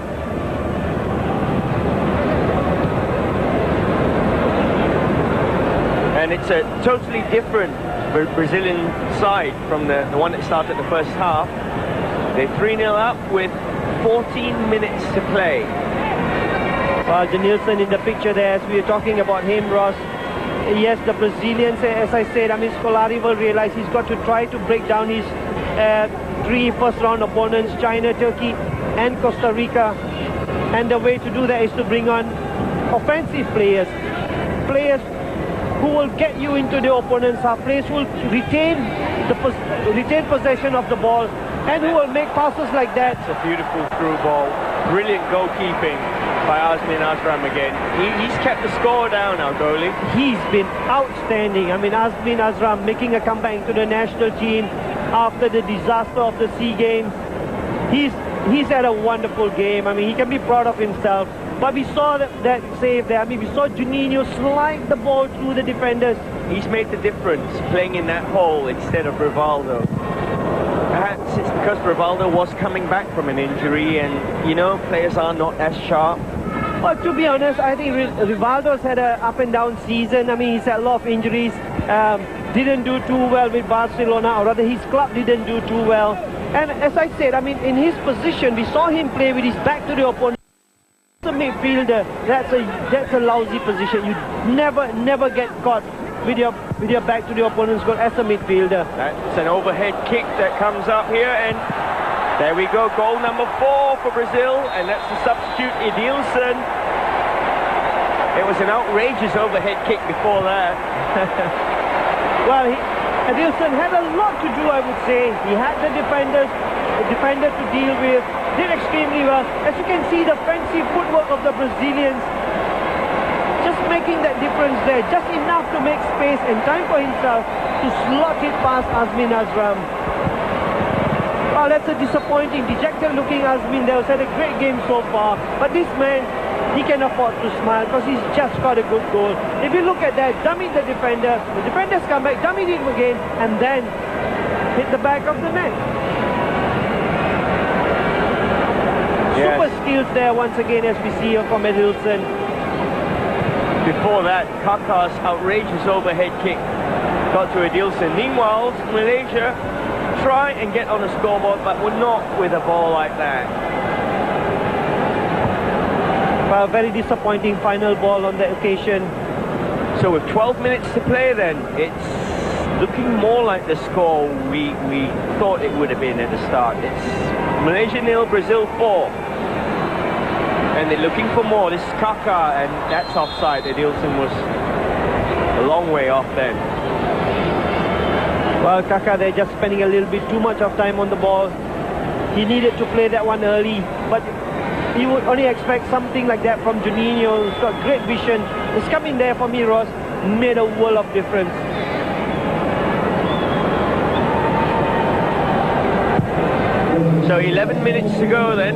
Speaker 1: And it's a totally different Brazilian side from the one that started the first half. They're 3-0 up with 14 minutes to play.
Speaker 2: Well, Denilson in the picture there, as we were talking about him, Ross. Yes, the Brazilians, as I said, I mean, Scolari will realize he's got to try to break down his 3 first-round opponents, China, Turkey, and Costa Rica. And the way to do that is to bring on offensive players who will get you into the opponent's half place, who will retain possession of the ball, and who will make passes like that.
Speaker 1: It's a beautiful through ball. Brilliant goalkeeping by Azmin Azram again. He's kept the score down, our goalie.
Speaker 2: He's been outstanding. I mean, Azmin Azram making a comeback to the national team after the disaster of the SEA Games. He's had a wonderful game. I mean, he can be proud of himself. But we saw that save there. I mean, we saw Juninho slide the ball through the defenders.
Speaker 1: He's made the difference playing in that hole instead of Rivaldo. Perhaps it's because Rivaldo was coming back from an injury and, you know, players are not as sharp.
Speaker 2: But to be honest, I think Rivaldo's had an up and down season. I mean, he's had a lot of injuries. Didn't do too well with Barcelona, or rather his club didn't do too well. And as I said, I mean, in his position, we saw him play with his back to the opponent. As a midfielder, that's a lousy position. You never get caught with your back to the opponent's goal as a midfielder.
Speaker 1: That's an overhead kick that comes up here, and there we go, goal number 4 for Brazil, and that's the substitute Edilson. It was an outrageous overhead kick before that.
Speaker 2: Well, Edilson had a lot to do, I would say. He had the defender to deal with, did extremely well. As you can see, the fancy footwork of the Brazilians, just making that difference there, just enough to make space and time for himself to slot it past Azmin Azram. Well, that's a disappointing, dejected looking Azmin there, who's had a great game so far. But this man, he can afford to smile because he's just got a good goal. If you look at that, dummied the defender's come back, dummied him again, and then hit the back of the net.
Speaker 1: Yes.
Speaker 2: Super skills there once again, as we see from Edilson.
Speaker 1: Before that, Kaka's outrageous overhead kick got to Edilson. Meanwhile, Malaysia try and get on the scoreboard, but we're not with a ball like that.
Speaker 2: Well, very disappointing final ball on the occasion.
Speaker 1: So with 12 minutes to play then, it's looking more like the score we thought it would have been at the start. It's Malaysia 0, Brazil 4. And they're looking for more. This is Kaka, and that's offside. Edilson was a long way off then.
Speaker 2: Well, Kaka, they're just spending a little bit too much of time on the ball. He needed to play that one early, but you would only expect something like that from Juninho, who's got great vision. It's coming there for me, Ross, made a world of difference.
Speaker 1: So 11 minutes to go then.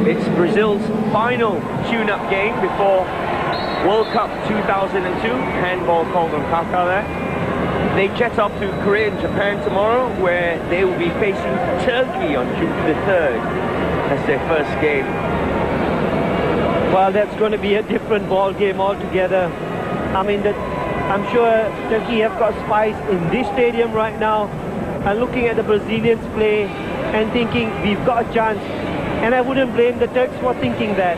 Speaker 1: It's Brazil's final tune-up game before World Cup 2002. Handball called on Kaka there. They jet off to Korea and Japan tomorrow, where they will be facing Turkey on June the 3rd. That's their first game.
Speaker 2: Well, that's going to be a different ball game altogether. I mean, I'm sure Turkey have got spies in this stadium right now, and looking at the Brazilians play and thinking we've got a chance. And I wouldn't blame the Turks for thinking that.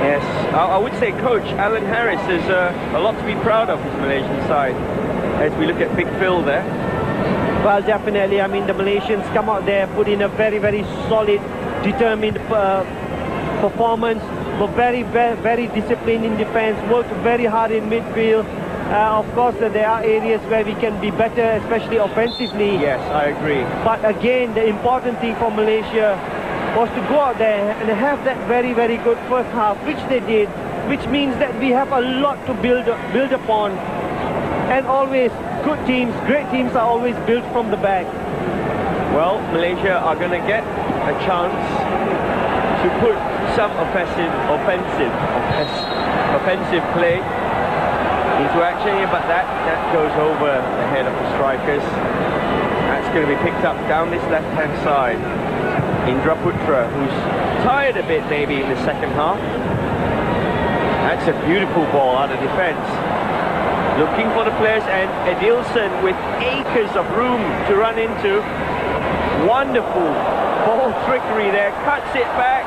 Speaker 1: Yes, I would say Coach Alan Harris is a lot to be proud of his Malaysian side as we look at Big Phil there.
Speaker 2: Well, definitely. I mean, the Malaysians come out there, put in a very solid, determined performance, were very disciplined in defense, worked very hard in midfield. Of course, there are areas where we can be better, especially offensively.
Speaker 1: Yes, I agree.
Speaker 2: But again, the important thing for Malaysia was to go out there and have that very good first half, which they did, which means that we have a lot to build upon. And always, good teams, great teams are always built from the back.
Speaker 1: Well, Malaysia are going to get a chance to put some offensive play into action here, but that goes over the head of the strikers. That's going to be picked up down this left-hand side. Indra Putra, who's tired a bit maybe in the second half. That's a beautiful ball out of defense. Looking for the players, and Edilson with acres of room to run into. Wonderful ball trickery there, cuts it back,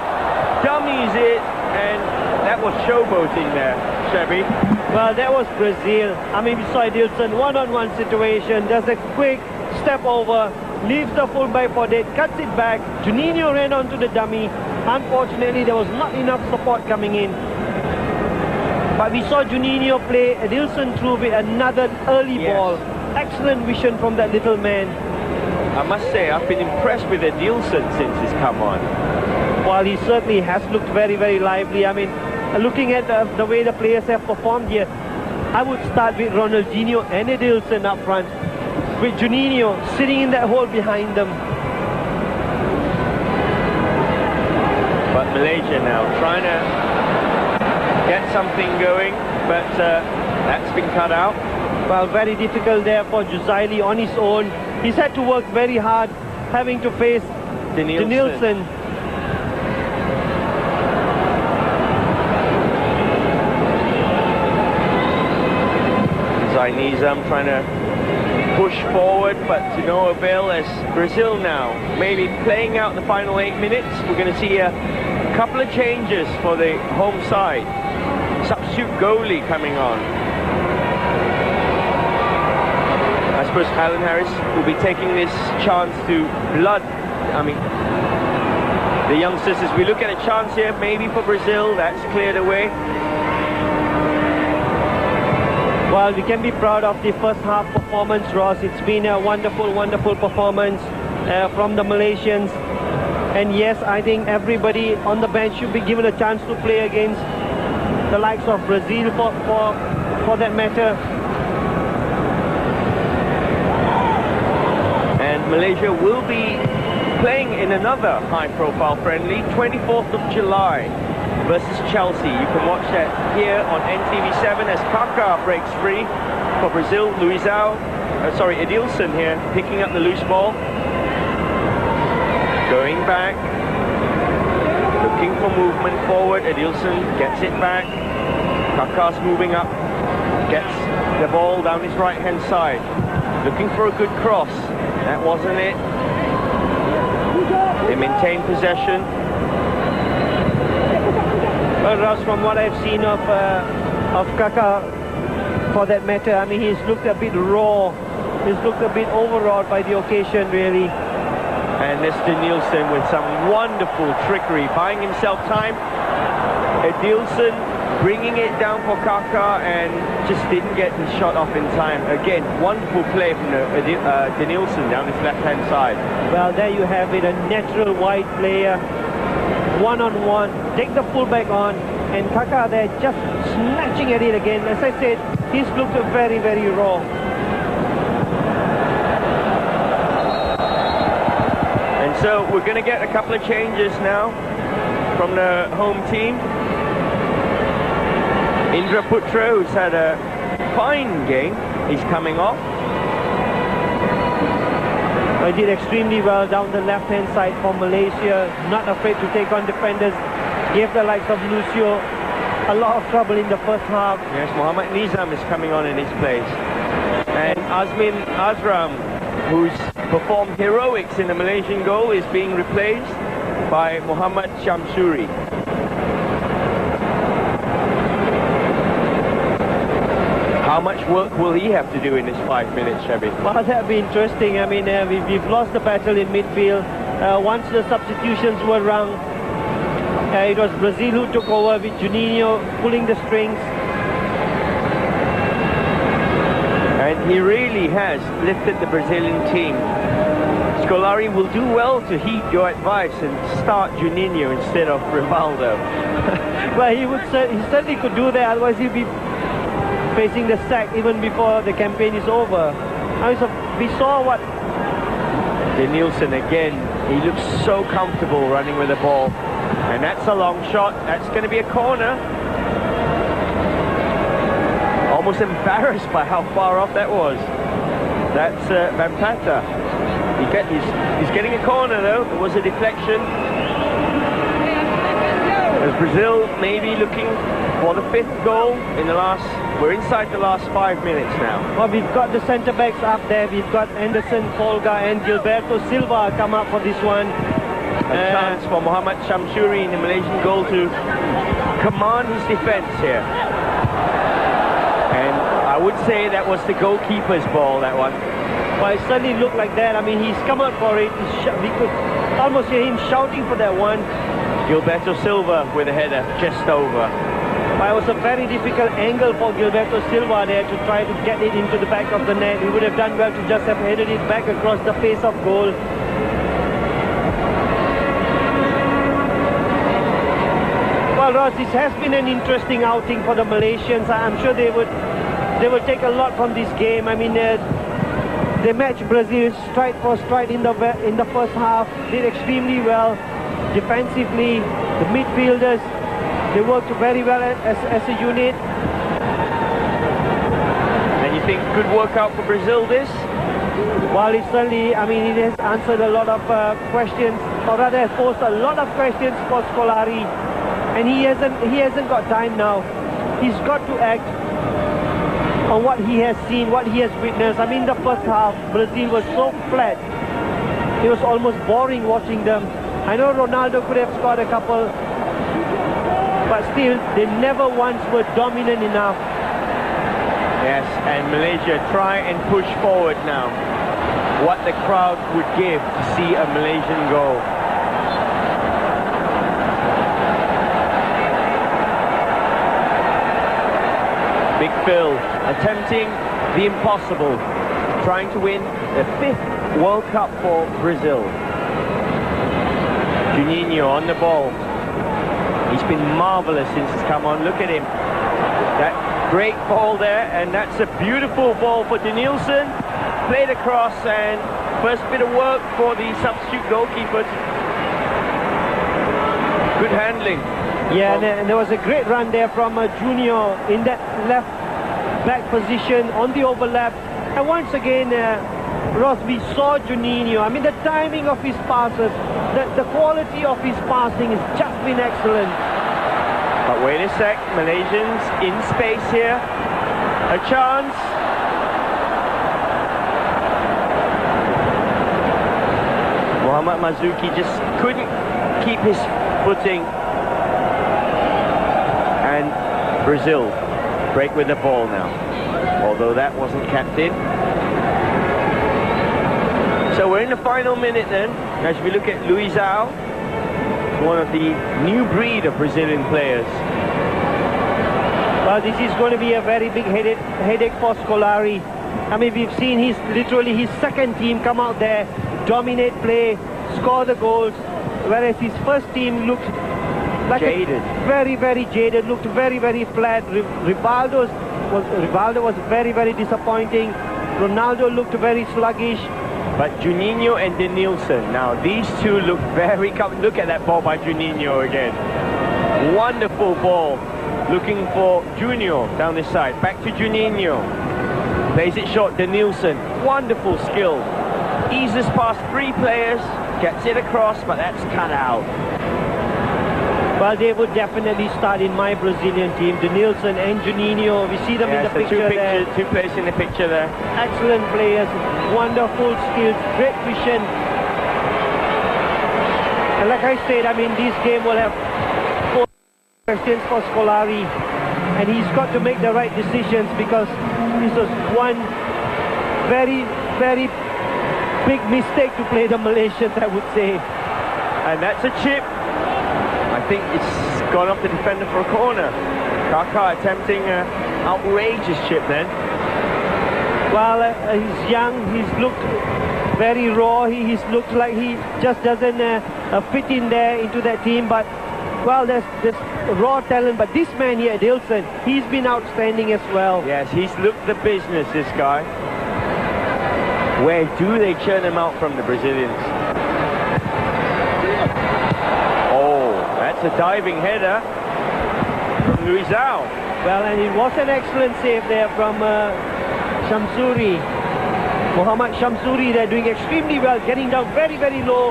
Speaker 1: dummies it, and that was showboating there, Chevy.
Speaker 2: Well, that was Brazil. I mean, we saw Edilson one-on-one situation, does a quick step over, leaves the fullback for dead, cuts it back. Juninho ran onto the dummy. Unfortunately, there was not enough support coming in. But we saw Juninho play Adilson through with another early ball. Excellent vision from that little man.
Speaker 1: I must say, I've been impressed with Adilson since he's come on.
Speaker 2: Well, he certainly has looked very, very lively. I mean, looking at the way the players have performed here, I would start with Ronaldinho and Adilson up front, with Juninho sitting in that hole behind them.
Speaker 1: But Malaysia now trying to get something going, but that's been cut out.
Speaker 2: Well, very difficult there for Juzaili on his own. He's had to work very hard, having to face Denilson.
Speaker 1: Zainizam trying to push forward, but to no avail, as Brazil now maybe playing out the final 8 minutes. We're going to see a couple of changes for the home side. Substitute goalie coming on. I suppose Alan Harris will be taking this chance to blood. I mean, the youngsters, as we look at a chance here, maybe for Brazil, that's cleared away.
Speaker 2: Well, we can be proud of the first half performance, Ross. It's been a wonderful, wonderful performance from the Malaysians. And yes, I think everybody on the bench should be given a chance to play against the likes of Brazil for that matter.
Speaker 1: And Malaysia will be playing in another high-profile friendly, 24th of July. Versus Chelsea. You can watch that here on NTV7 as Kaká breaks free for Brazil. Adilson here picking up the loose ball. Going back. Looking for movement forward. Adilson gets it back. Kaká's moving up. Gets the ball down his right-hand side. Looking for a good cross. That wasn't it. They maintain possession.
Speaker 2: Well, Ross, from what I've seen of Kaká, for that matter, I mean, he's looked a bit raw. He's looked a bit overawed by the occasion, really.
Speaker 1: And Mr. Nielsen with some wonderful trickery, buying himself time. Adilson bringing it down for Kaká and just didn't get the shot off in time. Again, wonderful play from Denilson down his left-hand side.
Speaker 2: Well, there you have it, a natural wide player. One-on-one, take the fullback on, and Kaká there just snatching at it again. As I said, he's looked very, very raw.
Speaker 1: And so we're going to get a couple of changes now from the home team. Indra Putra, who's had a fine game, he's coming off.
Speaker 2: He did extremely well down the left-hand side for Malaysia, not afraid to take on defenders, gave the likes of Lucio a lot of trouble in the first half.
Speaker 1: Yes, Muhammad Nizam is coming on in his place. And Azmin Azram, who's performed heroics in the Malaysian goal, is being replaced by Muhammad Shamsuri. How much work will he have to do in this 5 minutes, Shabby?
Speaker 2: Well, that'll be interesting. I mean, we've lost the battle in midfield. Once the substitutions were rung, it was Brazil who took over with Juninho pulling the strings.
Speaker 1: And he really has lifted the Brazilian team. Scolari will do well to heed your advice and start Juninho instead of Rivaldo.
Speaker 2: Well, he certainly could do that, otherwise he'll be facing the sack even before the campaign is over. We saw what...
Speaker 1: Denilson again, he looks so comfortable running with the ball. And that's a long shot, that's going to be a corner. Almost embarrassed by how far off that was. That's Van Pata. He's getting a corner though, it was a deflection. As Brazil maybe looking for the 5th goal in the last... We're inside the last 5 minutes now.
Speaker 2: Well, we've got the centre-backs up there. We've got Anderson, Folga and Gilberto Silva come up for this one.
Speaker 1: A chance for Muhammad Shamsuri in the Malaysian goal to command his defence here. And I would say that was the goalkeeper's ball, that one.
Speaker 2: Well, it certainly looked like that. I mean, he's come out for it. We could almost hear him shouting for that one.
Speaker 1: Gilberto Silva with a header just over.
Speaker 2: But it was a very difficult angle for Gilberto Silva there to try to get it into the back of the net. He would have done well to just have headed it back across the face of goal. Well, Ross, this has been an interesting outing for the Malaysians. I'm sure they will take a lot from this game. I mean, they matched Brazil stride for stride in the first half. Did extremely well defensively. The midfielders, they worked very well as a unit.
Speaker 1: And you think could work out for Brazil this?
Speaker 2: Well, it certainly, I mean, it has answered a lot of questions, or rather has posed a lot of questions for Scolari. And he hasn't got time now. He's got to act on what he has seen, what he has witnessed. I mean, the first half, Brazil was so flat. It was almost boring watching them. I know Ronaldo could have scored a couple, but still, they never once were dominant enough.
Speaker 1: Yes, and Malaysia try and push forward now. What the crowd would give to see a Malaysian goal. Big Phil attempting the impossible, trying to win the 5th World Cup for Brazil. Juninho on the ball. He's been marvellous since he's come on. Look at him. That great ball there, and that's a beautiful ball for Denilson. Played across, and first bit of work for the substitute goalkeepers. Good handling.
Speaker 2: Yeah, and there was a great run there from Junior in that left back position on the overlap. And once again, Ross, we saw Juninho. I mean, the timing of his passes, the quality of his passing has just been excellent.
Speaker 1: But wait a sec, Malaysians in space here. A chance. Muhammad Mazuki just couldn't keep his footing. And Brazil break with the ball now, although that wasn't kept in. So we're in the final minute then, as we look at Luizão, one of the new breed of Brazilian players.
Speaker 2: Well, this is going to be a very big headache for Scolari. I mean, we've seen literally his second team come out there, dominate play, score the goals, whereas his first team looked like
Speaker 1: jaded.
Speaker 2: Very, very jaded, looked very, very flat. Rivaldo was very, very disappointing. Ronaldo looked very sluggish.
Speaker 1: But Juninho and Denilson, now these two look very... Look at that ball by Juninho again. Wonderful ball. Looking for Junior down this side. Back to Juninho. Plays it short, Denilson. Wonderful skill. Eases past 3 players. Gets it across, but that's cut out.
Speaker 2: Well, they would definitely start in my Brazilian team. Denilson and Juninho. We see them in the picture there.
Speaker 1: Two players in the picture there.
Speaker 2: Excellent players. Wonderful skills. Great vision. And like I said, I mean, this game will have 4 questions for Scolari. And he's got to make the right decisions, because this was one very, very big mistake to play the Malaysians, I would say.
Speaker 1: And that's a chip. I think it's gone off the defender for a corner. Kaká attempting an outrageous chip then.
Speaker 2: Well, he's young, he's looked very raw, he's looked like he just doesn't fit in there into that team, but well, there's raw talent. But this man here, Dilson, he's been outstanding as well.
Speaker 1: Yes, he's looked the business, this guy. Where do they churn him out from, the Brazilians? A diving header from Luizão.
Speaker 2: Well, and it was an excellent save there from Shamsuri. Mohammad Shamsuri, they're doing extremely well, getting down very, very low.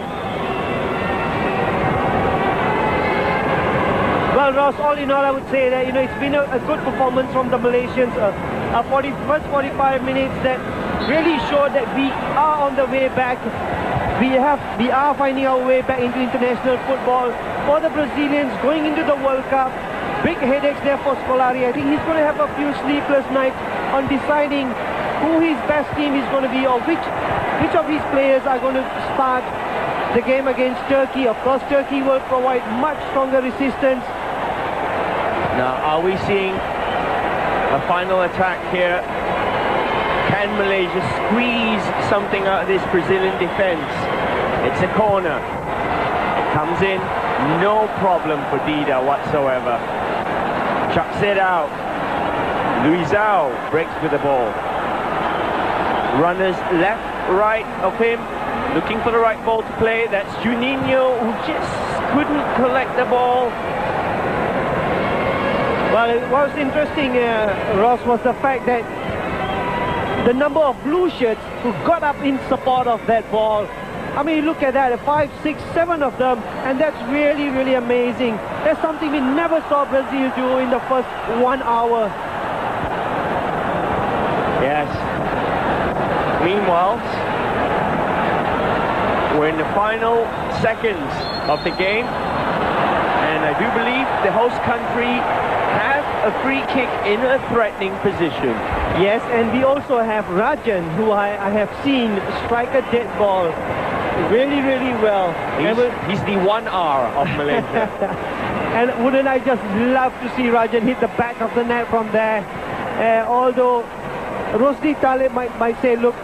Speaker 2: Well, Ross, all in all, I would say that, you know, it's been a good performance from the Malaysians. First 45 minutes that really showed that we are on the way back. We are finding our way back into international football. For the Brazilians going into the World Cup, big headaches there for Scolari. I think he's going to have a few sleepless nights on deciding who his best team is going to be, or which of his players are going to start the game against Turkey. Of course, Turkey will provide much stronger resistance.
Speaker 1: Now, are we seeing a final attack here? Can Malaysia squeeze something out of this Brazilian defence? It's a corner. It comes in, no problem for Dida whatsoever. Chucks it out. Luizao breaks with the ball. Runners left, right of him, looking for the right ball to play. That's Juninho, who just couldn't collect the ball.
Speaker 2: Well, what was interesting, Ross, was the fact that the number of blue shirts who got up in support of that ball. I mean, look at that, 5, 6, 7 of them, and that's really, really amazing. That's something we never saw Brazil do in the first 1 hour.
Speaker 1: Yes. Meanwhile, we're in the final seconds of the game, and I do believe the host country have a free kick in a threatening position.
Speaker 2: Yes, and we also have Rajan, who I have seen strike a dead ball really, really well.
Speaker 1: He's the 1R of Malaysia.
Speaker 2: And wouldn't I just love to see Rajan hit the back of the net from there? Although Rosdi Talib might say, look,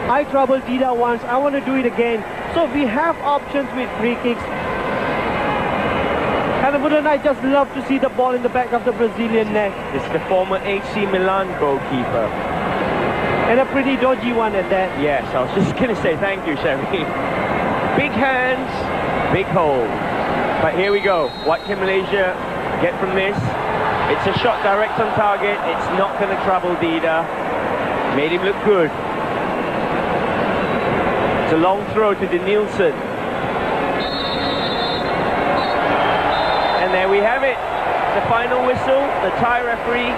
Speaker 2: I troubled Dida once, I want to do it again. So we have options with free kicks. And wouldn't I just love to see the ball in the back of the Brazilian net?
Speaker 1: It's the former AC Milan goalkeeper.
Speaker 2: And a pretty dodgy one at that.
Speaker 1: Yes, I was just going to say thank you, Sherry. Big hands, big hole. But here we go. What can Malaysia get from this? It's a shot direct on target. It's not going to trouble Dida. Made him look good. It's a long throw to Denilson. And there we have it. The final whistle. The Thai referee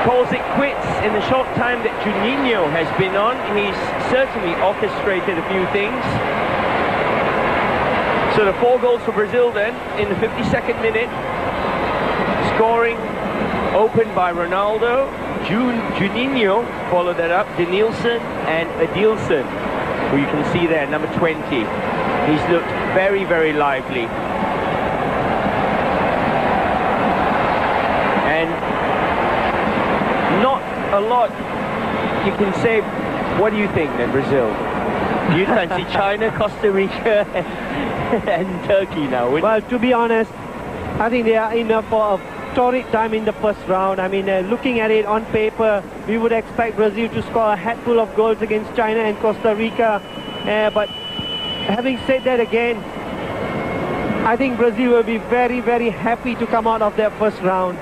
Speaker 1: calls it quits in the short time that Juninho has been on. He's certainly orchestrated a few things. So the 4 goals for Brazil then in the 52nd minute. Scoring opened by Ronaldo. Juninho followed that up. Denilson and Adilson, who you can see there, number 20. He's looked very, very lively. And not a lot you can say. What do you think then, Brazil? Do you fancy China, Costa Rica and Turkey now?
Speaker 2: Well, to be honest, I think they are in for a torrid time in the first round. I mean, looking at it on paper, we would expect Brazil to score a hatful of goals against China and Costa Rica. But having said that again, I think Brazil will be very, very happy to come out of their first round.